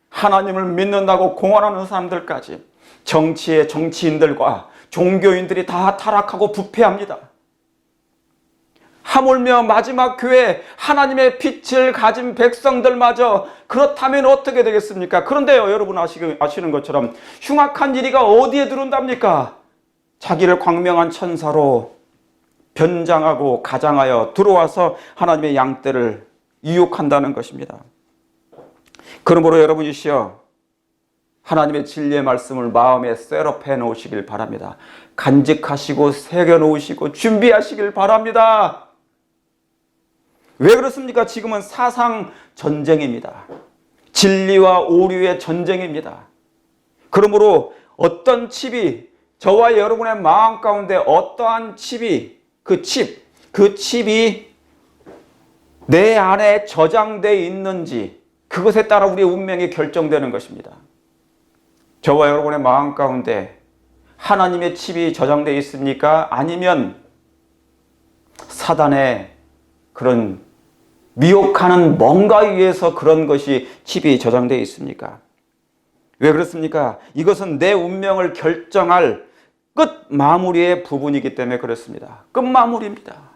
하나님을 믿는다고 공언하는 사람들까지, 정치의 정치인들과 종교인들이 다 타락하고 부패합니다. 하물며 마지막 교회 하나님의 빛을 가진 백성들마저 그렇다면 어떻게 되겠습니까? 그런데요, 여러분 아시는 것처럼 흉악한 이리가 어디에 들어온답니까? 자기를 광명한 천사로 변장하고 가장하여 들어와서 하나님의 양떼를 유혹한다는 것입니다. 그러므로 여러분이시여 하나님의 진리의 말씀을 마음에 셋업해 놓으시길 바랍니다. 간직하시고 새겨 놓으시고 준비하시길 바랍니다. 왜 그렇습니까? 지금은 사상 전쟁입니다. 진리와 오류의 전쟁입니다. 그러므로 어떤 칩이 저와 여러분의 마음 가운데 어떠한 칩이 그 칩이 내 안에 저장되어 있는지 그것에 따라 우리의 운명이 결정되는 것입니다. 저와 여러분의 마음 가운데 하나님의 칩이 저장되어 있습니까? 아니면 사단의 그런 미혹하는 뭔가에 의해서 그런 것이 칩이 저장되어 있습니까? 왜 그렇습니까? 이것은 내 운명을 결정할 끝 마무리의 부분이기 때문에 그렇습니다. 끝 마무리입니다.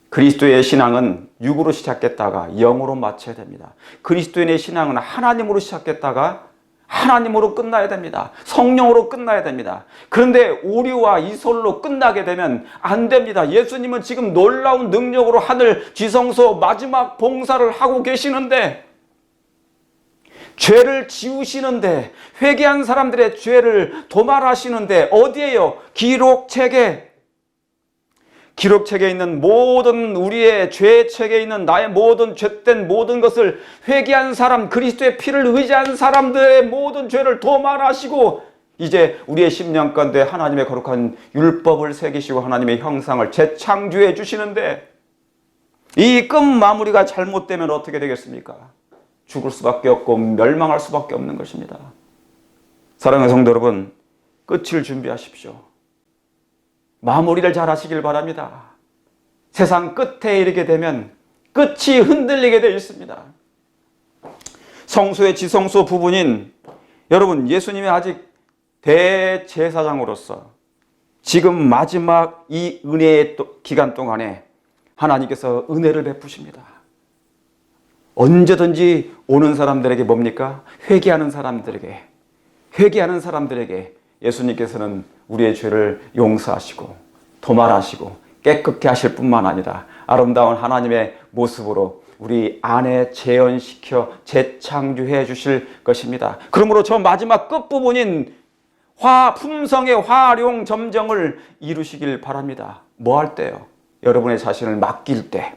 그리스도의 신앙은 육으로 시작했다가 영으로 마쳐야 됩니다. 그리스도인의 신앙은 하나님으로 시작했다가 하나님으로 끝나야 됩니다. 성령으로 끝나야 됩니다. 그런데 오류와 이설로 끝나게 되면 안 됩니다. 예수님은 지금 놀라운 능력으로 하늘 지성소 마지막 봉사를 하고 계시는데, 죄를 지우시는데, 회개한 사람들의 죄를 도말하시는데 어디에요? 기록책에 있는 모든 우리의 죄책에 있는 나의 모든 죄된 모든 것을 회개한 사람, 그리스도의 피를 의지한 사람들의 모든 죄를 도말하시고 이제 우리의 심령 가운데 하나님의 거룩한 율법을 새기시고 하나님의 형상을 재창조해 주시는데, 이 끝 마무리가 잘못되면 어떻게 되겠습니까? 죽을 수밖에 없고 멸망할 수밖에 없는 것입니다. 사랑하는 성도 여러분, 끝을 준비하십시오. 마무리를 잘 하시길 바랍니다. 세상 끝에 이르게 되면 끝이 흔들리게 되어 있습니다. 성소의 지성소 부분인 여러분, 예수님이 아직 대제사장으로서 지금 마지막 이 은혜의 기간 동안에 하나님께서 은혜를 베푸십니다. 언제든지 오는 사람들에게 뭡니까? 회개하는 사람들에게 예수님께서는 우리의 죄를 용서하시고 도말하시고 깨끗게 하실 뿐만 아니라 아름다운 하나님의 모습으로 우리 안에 재현시켜 재창조해 주실 것입니다. 그러므로 저 마지막 끝부분인 품성의 활용 점정을 이루시길 바랍니다. 뭐 할 때요? 여러분의 자신을 맡길 때,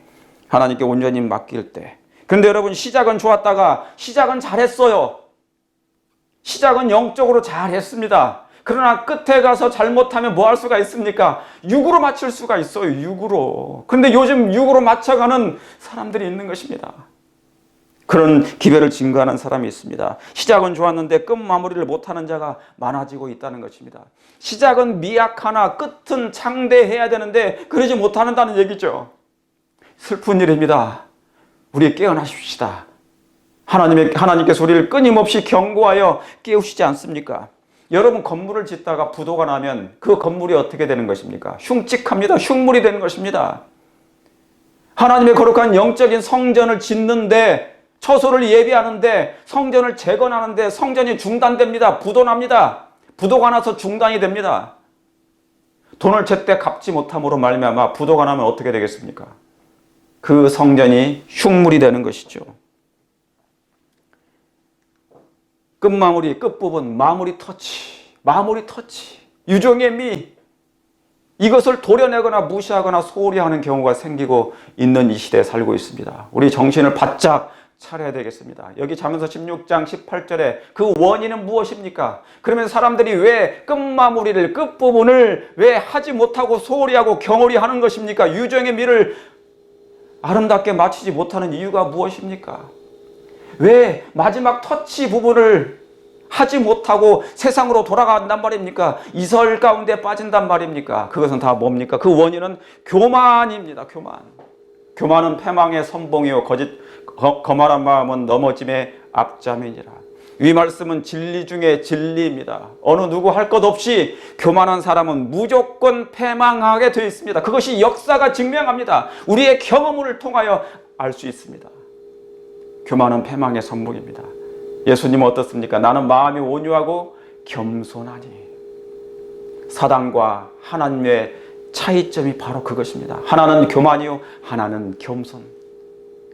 하나님께 온전히 맡길 때. 그런데 여러분, 시작은 좋았다가 시작은 잘했어요. 시작은 영적으로 잘했습니다. 그러나 끝에 가서 잘못하면 뭐 할 수가 있습니까? 육으로 맞출 수가 있어요. 육으로. 그런데 요즘 육으로 맞춰가는 사람들이 있는 것입니다. 그런 기별을 증거하는 사람이 있습니다. 시작은 좋았는데 끝 마무리를 못하는 자가 많아지고 있다는 것입니다. 시작은 미약하나 끝은 창대해야 되는데 그러지 못한다는 얘기죠. 슬픈 일입니다. 우리 깨어나십시다. 하나님께서 우리를 끊임없이 경고하여 깨우시지 않습니까? 여러분, 건물을 짓다가 부도가 나면 그 건물이 어떻게 되는 것입니까? 흉측합니다. 흉물이 되는 것입니다. 하나님의 거룩한 영적인 성전을 짓는데, 처소를 예비하는데, 성전을 재건하는데 성전이 중단됩니다. 부도 납니다. 부도가 나서 중단이 됩니다. 돈을 제때 갚지 못함으로 말미암아 부도가 나면 어떻게 되겠습니까? 그 성전이 흉물이 되는 것이죠. 끝마무리, 끝부분, 마무리 터치, 유종의 미, 이것을 도려내거나 무시하거나 소홀히 하는 경우가 생기고 있는 이 시대에 살고 있습니다. 우리 정신을 바짝 차려야 되겠습니다. 여기 잠언서 16장 18절에 그 원인은 무엇입니까? 그러면 사람들이 왜 끝마무리를, 끝부분을 왜 하지 못하고 소홀히 하고 경홀히 하는 것입니까? 유종의 미를 아름답게 마치지 못하는 이유가 무엇입니까? 왜 마지막 터치 부분을 하지 못하고 세상으로 돌아간단 말입니까? 이설 가운데 빠진단 말입니까? 그것은 다 뭡니까? 그 원인은 교만입니다. 교만은 패망의 선봉이요 거만한 마음은 넘어짐의 앞잠이니라. 이 말씀은 진리 중에 진리입니다. 어느 누구 할 것 없이 교만한 사람은 무조건 패망하게 되어 있습니다. 그것이 역사가 증명합니다. 우리의 경험을 통하여 알 수 있습니다. 교만은 패망의 선봉입니다. 예수님은 어떻습니까? 나는 마음이 온유하고 겸손하니. 사단과 하나님의 차이점이 바로 그것입니다. 하나는 교만이요, 하나는 겸손.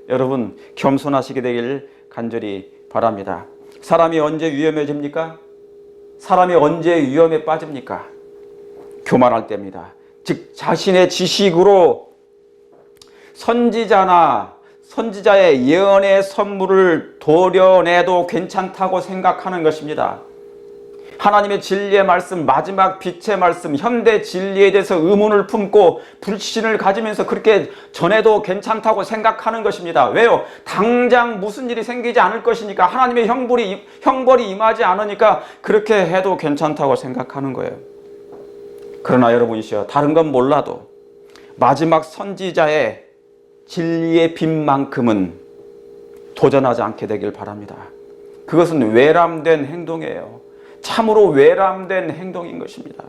여러분, 겸손하시게 되길 간절히 바랍니다. 사람이 언제 위험해집니까? 사람이 언제 위험에 빠집니까? 교만할 때입니다. 즉 자신의 지식으로 선지자의 예언의 선물을 도려내도 괜찮다고 생각하는 것입니다. 하나님의 진리의 말씀, 마지막 빛의 말씀, 현대 진리에 대해서 의문을 품고 불신을 가지면서 그렇게 전해도 괜찮다고 생각하는 것입니다. 왜요? 당장 무슨 일이 생기지 않을 것이니까, 하나님의 형벌이 임하지 않으니까 그렇게 해도 괜찮다고 생각하는 거예요. 그러나 여러분이시여, 다른 건 몰라도 마지막 선지자의 진리의 빛만큼은 도전하지 않게 되길 바랍니다. 그것은 외람된 행동이에요. 참으로 외람된 행동인 것입니다.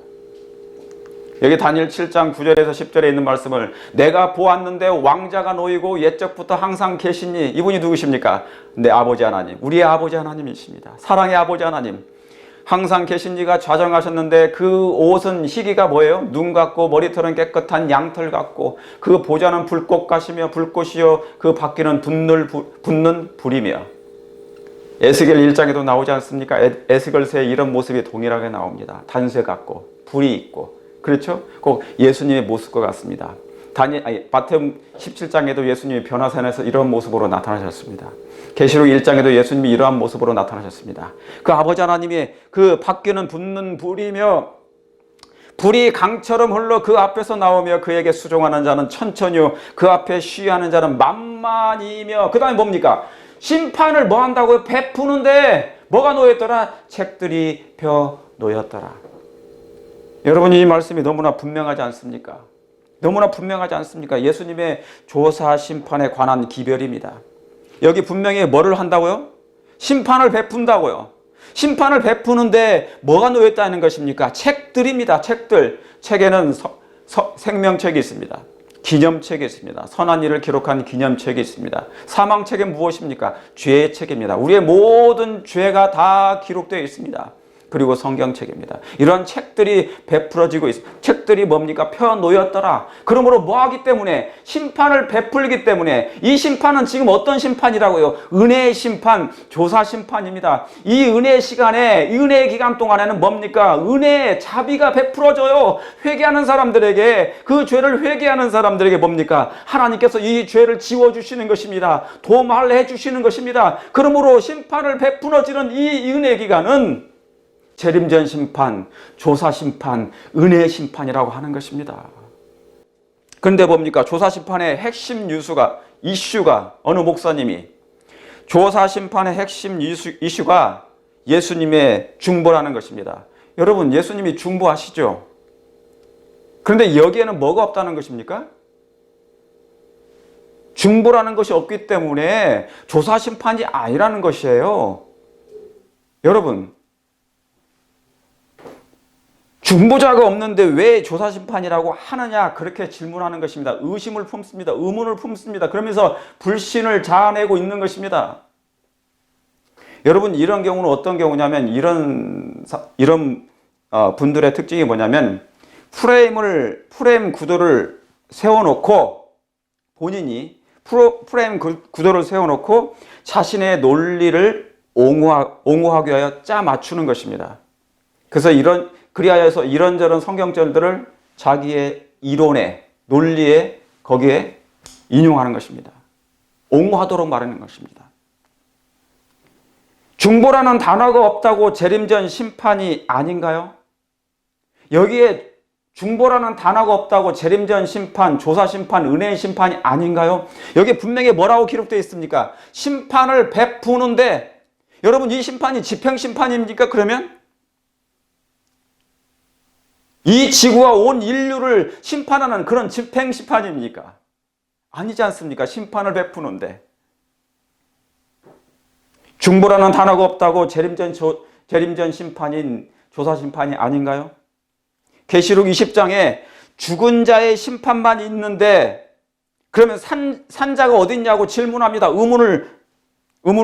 여기 다니엘 7장 9절에서 10절에 있는 말씀을, 내가 보았는데 왕자가 놓이고 옛적부터 항상 계시니, 이분이 누구십니까? 내 아버지 하나님, 우리의 아버지 하나님이십니다. 사랑의 아버지 하나님, 항상 계신 이가 좌정하셨는데 그 옷은 희기가 뭐예요? 눈 같고 머리털은 깨끗한 양털 같고 그 보좌는 불꽃 같으며 불꽃이요 그 바퀴는 붙는 불이며. 에스겔 1장에도 나오지 않습니까? 에스겔서에 이런 모습이 동일하게 나옵니다. 단쇠 같고 불이 있고, 그렇죠? 꼭 예수님의 모습과 같습니다. 마태복음 17장에도 예수님이 변화산에서 이런 모습으로 나타나셨습니다. 계시록 1장에도 예수님이 이러한 모습으로 나타나셨습니다. 그 아버지 하나님의 그 바퀴는 붙는 불이며 불이 강처럼 흘러 그 앞에서 나오며 그에게 수종하는 자는 천천히요 그 앞에 쉬하는 자는 만만이며, 그 다음에 뭡니까? 심판을 뭐 한다고요? 베푸는데 뭐가 놓였더라? 책들이 펴 놓였더라. 여러분, 이 말씀이 너무나 분명하지 않습니까? 너무나 분명하지 않습니까? 예수님의 조사 심판에 관한 기별입니다. 여기 분명히 뭐를 한다고요? 심판을 베푼다고요. 심판을 베푸는데 뭐가 놓였다는 것입니까? 책들입니다. 책들. 책에는 생명책이 있습니다. 기념책이 있습니다. 선한 일을 기록한 기념책이 있습니다. 사망책은 무엇입니까? 죄의 책입니다. 우리의 모든 죄가 다 기록되어 있습니다. 그리고 성경책입니다. 이런 책들이 베풀어지고 있습니다. 책들이 뭡니까? 펴 놓였더라. 그러므로 뭐 하기 때문에? 심판을 베풀기 때문에. 이 심판은 지금 어떤 심판이라고요? 은혜의 심판, 조사 심판입니다. 이 은혜의 시간에, 이 은혜의 기간 동안에는 뭡니까? 은혜의 자비가 베풀어져요. 회개하는 사람들에게, 그 죄를 회개하는 사람들에게 뭡니까? 하나님께서 이 죄를 지워주시는 것입니다. 도말해 주시는 것입니다. 그러므로 심판을 베풀어지는 이 은혜의 기간은 재림전 심판, 조사 심판, 은혜의 심판이라고 하는 것입니다. 그런데 뭡니까? 조사 심판의 핵심 이슈가 어느 목사님이, 조사 심판의 핵심 이슈가 예수님의 중보라는 것입니다. 여러분, 예수님이 중보하시죠? 그런데 여기에는 뭐가 없다는 것입니까? 중보라는 것이 없기 때문에 조사 심판이 아니라는 것이에요. 여러분, 중보자가 없는데 왜 조사심판이라고 하느냐, 그렇게 질문하는 것입니다. 의심을 품습니다. 의문을 품습니다. 그러면서 불신을 자아내고 있는 것입니다. 여러분, 이런 경우는 어떤 경우냐면, 이런 분들의 특징이 뭐냐면, 프레임 구도를 세워놓고, 본인이 프레임 구도를 세워놓고 자신의 논리를 옹호하기 위하여 짜 맞추는 것입니다. 그래서 그리하여서 이런저런 성경절들을 자기의 이론에, 논리에, 거기에 인용하는 것입니다. 옹호하도록 말하는 것입니다. 중보라는 단어가 없다고 재림전 심판이 아닌가요? 여기에 중보라는 단어가 없다고 재림전 심판, 조사 심판, 은혜의 심판이 아닌가요? 여기 분명히 뭐라고 기록되어 있습니까? 심판을 베푸는데, 여러분, 이 심판이 집행 심판입니까? 그러면 이 지구와 온 인류를 심판하는 그런 집행 심판입니까? 아니지 않습니까? 심판을 베푸는데. 중보라는 단어가 없다고 재림전 심판인 조사 심판이 아닌가요? 계시록 20장에 죽은 자의 심판만 있는데, 그러면 산자가 어디 있냐고 질문합니다. 의문을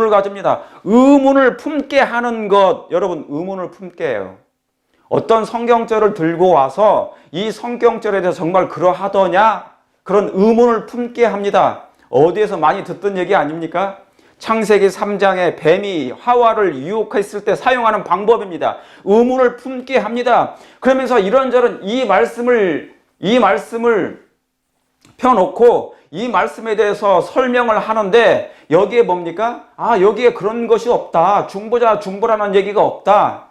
가집니다. 의문을 품게 하는 것, 여러분, 의문을 품게 해요. 어떤 성경절을 들고 와서 이 성경절에 대해서 정말 그러하더냐? 그런 의문을 품게 합니다. 어디에서 많이 듣던 얘기 아닙니까? 창세기 3장에 뱀이 하와를 유혹했을 때 사용하는 방법입니다. 의문을 품게 합니다. 그러면서 이런저런 이 말씀을 펴놓고 이 말씀에 대해서 설명을 하는데 여기에 뭡니까? 여기에 그런 것이 없다. 중보자 중보라는 얘기가 없다.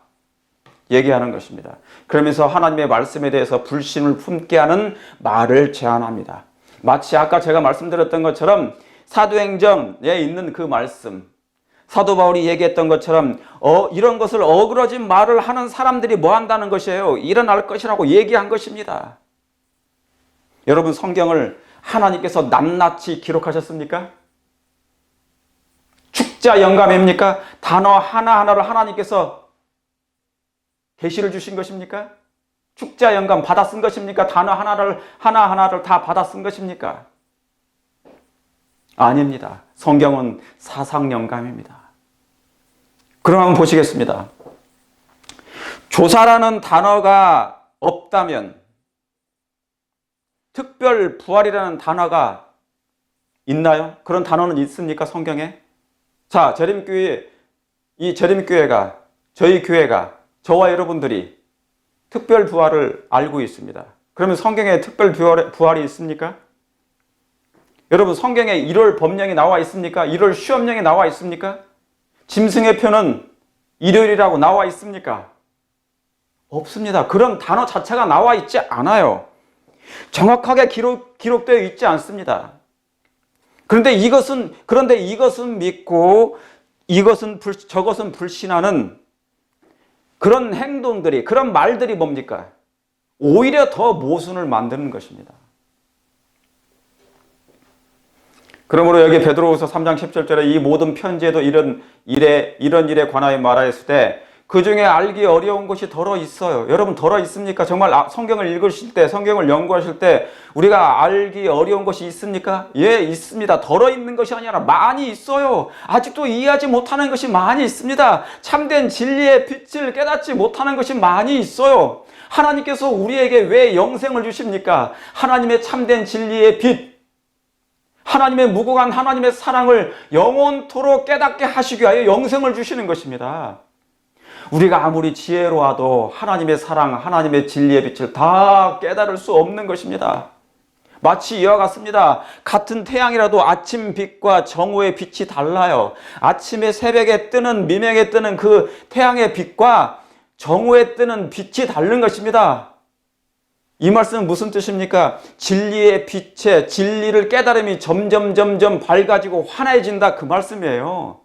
얘기하는 것입니다. 그러면서 하나님의 말씀에 대해서 불신을 품게 하는 말을 제안합니다. 마치 아까 제가 말씀드렸던 것처럼 사도행전에 있는 그 말씀, 사도 바울이 얘기했던 것처럼 이런 것을 어그러진 말을 하는 사람들이 뭐 한다는 것이에요? 일어날 것이라고 얘기한 것입니다. 여러분, 성경을 하나님께서 낱낱이 기록하셨습니까? 축자 영감입니까? 단어 하나하나를 하나님께서 계시를 주신 것입니까? 축자 영감 받아 쓴 것입니까? 단어 하나하나를 다 받아 쓴 것입니까? 아닙니다. 성경은 사상 영감입니다. 그럼 한번 보시겠습니다. 조사라는 단어가 없다면 특별 부활이라는 단어가 있나요? 그런 단어는 있습니까? 성경에? 자, 이 재림교회가, 저희 교회가, 저와 여러분들이 특별 부활을 알고 있습니다. 그러면 성경에 특별 부활이 있습니까? 여러분, 성경에 1월 법령이 나와 있습니까? 1월 시험령이 나와 있습니까? 짐승의 표는 일요일이라고 나와 있습니까? 없습니다. 그런 단어 자체가 나와 있지 않아요. 정확하게 기록되어 있지 않습니다. 그런데 이것은 믿고 저것은 불신하는 그런 행동들이, 그런 말들이 뭡니까? 오히려 더 모순을 만드는 것입니다. 그러므로 여기 베드로후서 3장 17절에 이 모든 편지에도 이런 일에 관하여 말하였을 때 그 중에 알기 어려운 것이 덜어 있어요. 여러분, 덜어 있습니까? 정말 성경을 읽으실 때, 성경을 연구하실 때 우리가 알기 어려운 것이 있습니까? 예, 있습니다. 덜어 있는 것이 아니라 많이 있어요. 아직도 이해하지 못하는 것이 많이 있습니다. 참된 진리의 빛을 깨닫지 못하는 것이 많이 있어요. 하나님께서 우리에게 왜 영생을 주십니까? 하나님의 참된 진리의 빛, 하나님의 무궁한 하나님의 사랑을 영원토록 깨닫게 하시기 위하여 영생을 주시는 것입니다. 우리가 아무리 지혜로워도 하나님의 사랑, 하나님의 진리의 빛을 다 깨달을 수 없는 것입니다. 마치 이와 같습니다. 같은 태양이라도 아침 빛과 정오의 빛이 달라요. 아침에 새벽에 뜨는, 미명에 뜨는 그 태양의 빛과 정오에 뜨는 빛이 다른 것입니다. 이 말씀은 무슨 뜻입니까? 진리의 빛에 진리를 깨달음이 점점 밝아지고 환해진다, 그 말씀이에요.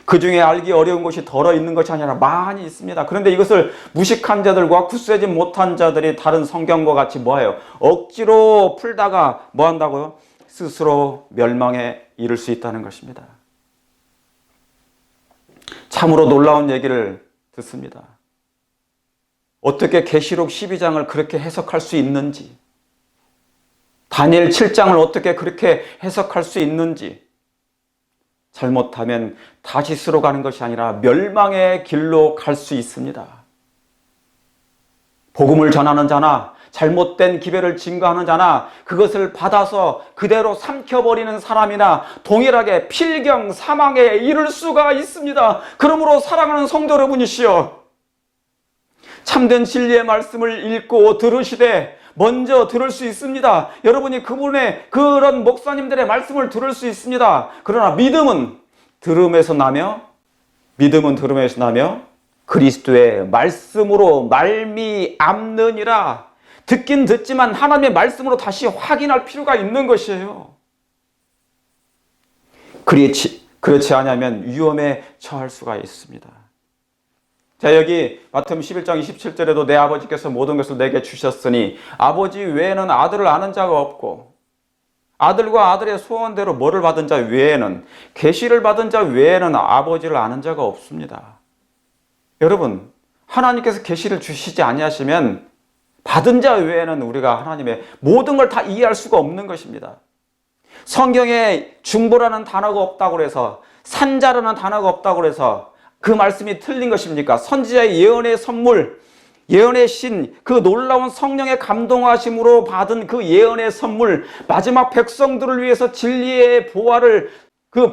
그 중에 알기 어려운 것이 덜어 있는 것이 아니라 많이 있습니다. 그런데 이것을 무식한 자들과 굳세지 못한 자들이 다른 성경과 같이 뭐예요? 억지로 풀다가 뭐 한다고요? 스스로 멸망에 이를 수 있다는 것입니다. 참으로 놀라운 얘기를 듣습니다. 어떻게 계시록 12장을 그렇게 해석할 수 있는지, 다니엘 7장을 어떻게 그렇게 해석할 수 있는지, 잘못하면 다시스로 가는 것이 아니라 멸망의 길로 갈 수 있습니다. 복음을 전하는 자나 잘못된 기별을 증거하는 자나 그것을 받아서 그대로 삼켜버리는 사람이나 동일하게 필경 사망에 이를 수가 있습니다. 그러므로 사랑하는 성도 여러분이시여, 참된 진리의 말씀을 읽고 들으시되 먼저 들을 수 있습니다. 여러분이 그런 목사님들의 말씀을 들을 수 있습니다. 그러나 믿음은 들음에서 나며 그리스도의 말씀으로 말미암느니라. 듣긴 듣지만 하나님의 말씀으로 다시 확인할 필요가 있는 것이에요. 그렇지 않으면 위험에 처할 수가 있습니다. 자, 여기 마태복음 11장 27절에도 내 아버지께서 모든 것을 내게 주셨으니 아버지 외에는 아들을 아는 자가 없고 아들과 아들의 소원대로 뭐를 받은 자 외에는, 계시를 받은 자 외에는 아버지를 아는 자가 없습니다. 여러분, 하나님께서 계시를 주시지 아니하시면 받은 자 외에는 우리가 하나님의 모든 걸 다 이해할 수가 없는 것입니다. 성경에 중보라는 단어가 없다고 해서, 산자라는 단어가 없다고 해서 그 말씀이 틀린 것입니까? 선지자의 예언의 선물, 예언의 신, 그 놀라운 성령의 감동하심으로 받은 그 예언의 선물, 마지막 백성들을 위해서 진리의 보화들, 그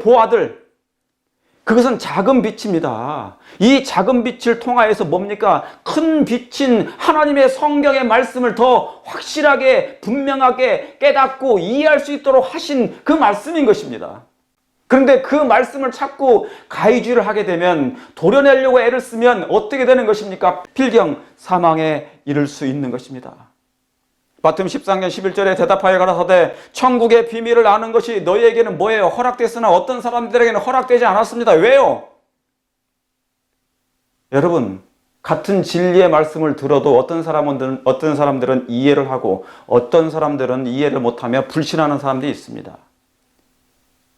그것은 작은 빛입니다. 이 작은 빛을 통하여서 뭡니까? 큰 빛인 하나님의 성경의 말씀을 더 확실하게 분명하게 깨닫고 이해할 수 있도록 하신 그 말씀인 것입니다. 그런데 그 말씀을 자꾸 가위질을 하게 되면, 도려내려고 애를 쓰면 어떻게 되는 것입니까? 필경 사망에 이를 수 있는 것입니다. 마태복음 13장 11절에 대답하여 가라사대 천국의 비밀을 아는 것이 너희에게는 뭐예요? 허락됐으나 어떤 사람들에게는 허락되지 않았습니다. 왜요? 여러분, 같은 진리의 말씀을 들어도 어떤 사람들은 이해를 하고 어떤 사람들은 이해를 못하며 불신하는 사람들이 있습니다.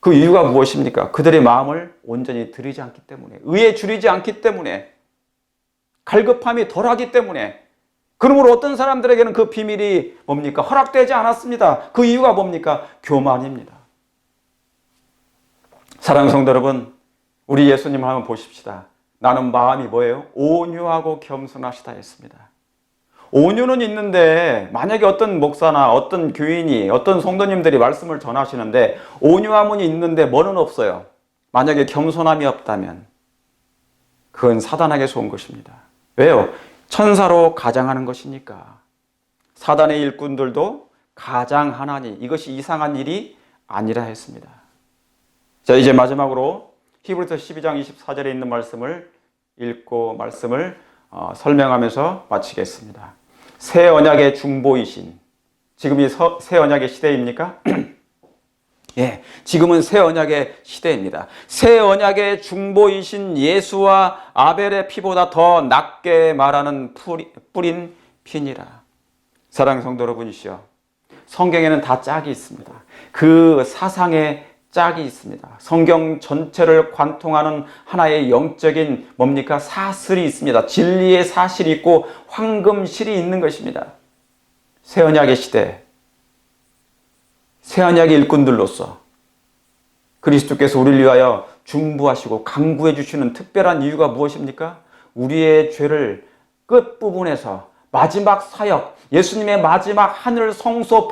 그 이유가 무엇입니까? 그들의 마음을 온전히 들이지 않기 때문에, 의에 줄이지 않기 때문에, 갈급함이 덜하기 때문에. 그러므로 어떤 사람들에게는 그 비밀이 뭡니까? 허락되지 않았습니다. 그 이유가 뭡니까? 교만입니다. 사랑하는 성도 여러분, 우리 예수님을 한번 보십시다. 나는 마음이 뭐예요? 온유하고 겸손하시다 했습니다. 온유는 있는데, 만약에 어떤 목사나 어떤 교인이, 어떤 성도님들이 말씀을 전하시는데 온유함은 있는데 뭐는 없어요? 만약에 겸손함이 없다면 그건 사단에게서 온 것입니다. 왜요? 천사로 가장하는 것이니까. 사단의 일꾼들도 가장하나니 이것이 이상한 일이 아니라 했습니다. 자, 이제 마지막으로 히브리서 12장 24절에 있는 말씀을 읽고 말씀을 설명하면서 마치겠습니다. 새 언약의 중보이신, 지금이 새 언약의 시대입니까? 예, 지금은 새 언약의 시대입니다. 새 언약의 중보이신 예수와 아벨의 피보다 더 낫게 말하는 뿌린 피니라. 사랑하는 성도 여러분이시여, 성경에는 다 짝이 있습니다. 그 사상에 짝이 있습니다. 성경 전체를 관통하는 하나의 영적인 뭡니까? 사슬이 있습니다. 진리의 사실이 있고 황금실이 있는 것입니다. 새 언약의 시대, 새 언약의 일꾼들로서 그리스도께서 우리를 위하여 중보하시고 강구해 주시는 특별한 이유가 무엇입니까? 우리의 죄를 끝부분에서 마지막 사역, 예수님의 마지막 하늘 성소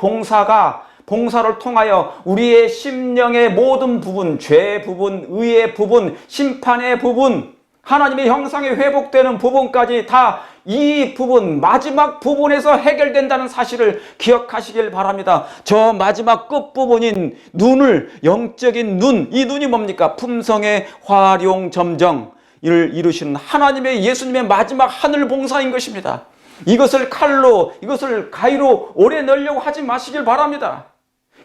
봉사를 통하여 우리의 심령의 모든 부분, 죄 부분, 의의 부분, 심판의 부분, 하나님의 형상에 회복되는 부분까지 다 이 부분, 마지막 부분에서 해결된다는 사실을 기억하시길 바랍니다. 저 마지막 끝부분인 눈을, 영적인 눈, 이 눈이 뭡니까? 품성의 활용점정, 이를 이루시는 하나님의 예수님의 마지막 하늘 봉사인 것입니다. 이것을 칼로, 이것을 가위로 오려내려고 하지 마시길 바랍니다.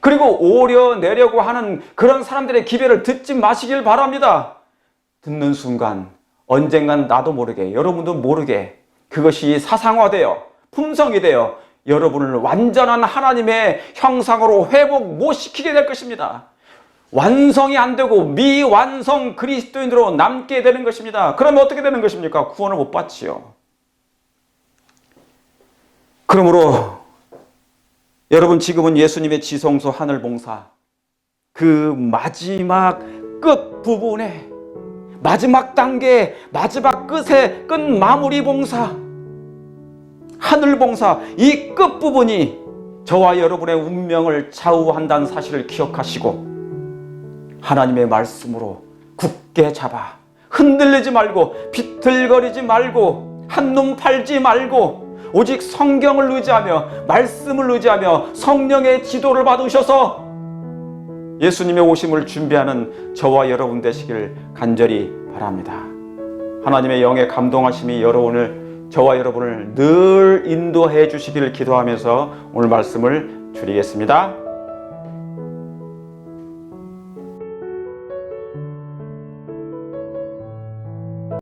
그리고 오려내려고 하는 그런 사람들의 기별을 듣지 마시길 바랍니다. 듣는 순간 언젠간 나도 모르게, 여러분도 모르게 그것이 사상화되어 품성이 되어 여러분을 완전한 하나님의 형상으로 회복 못 시키게 될 것입니다. 완성이 안 되고 미완성 그리스도인으로 남게 되는 것입니다. 그러면 어떻게 되는 것입니까? 구원을 못 받지요. 그러므로 여러분, 지금은 예수님의 지성소 하늘봉사, 그 마지막 끝부분에, 마지막 단계, 마지막 끝 마무리 봉사, 하늘봉사, 이 끝부분이 저와 여러분의 운명을 좌우한다는 사실을 기억하시고 하나님의 말씀으로 굳게 잡아 흔들리지 말고 비틀거리지 말고 한눈 팔지 말고 오직 성경을 의지하며 말씀을 의지하며 성령의 지도를 받으셔서 예수님의 오심을 준비하는 저와 여러분 되시길 간절히 바랍니다. 하나님의 영의 감동하심이 저와 여러분을 늘 인도해 주시기를 기도하면서 오늘 말씀을 드리겠습니다.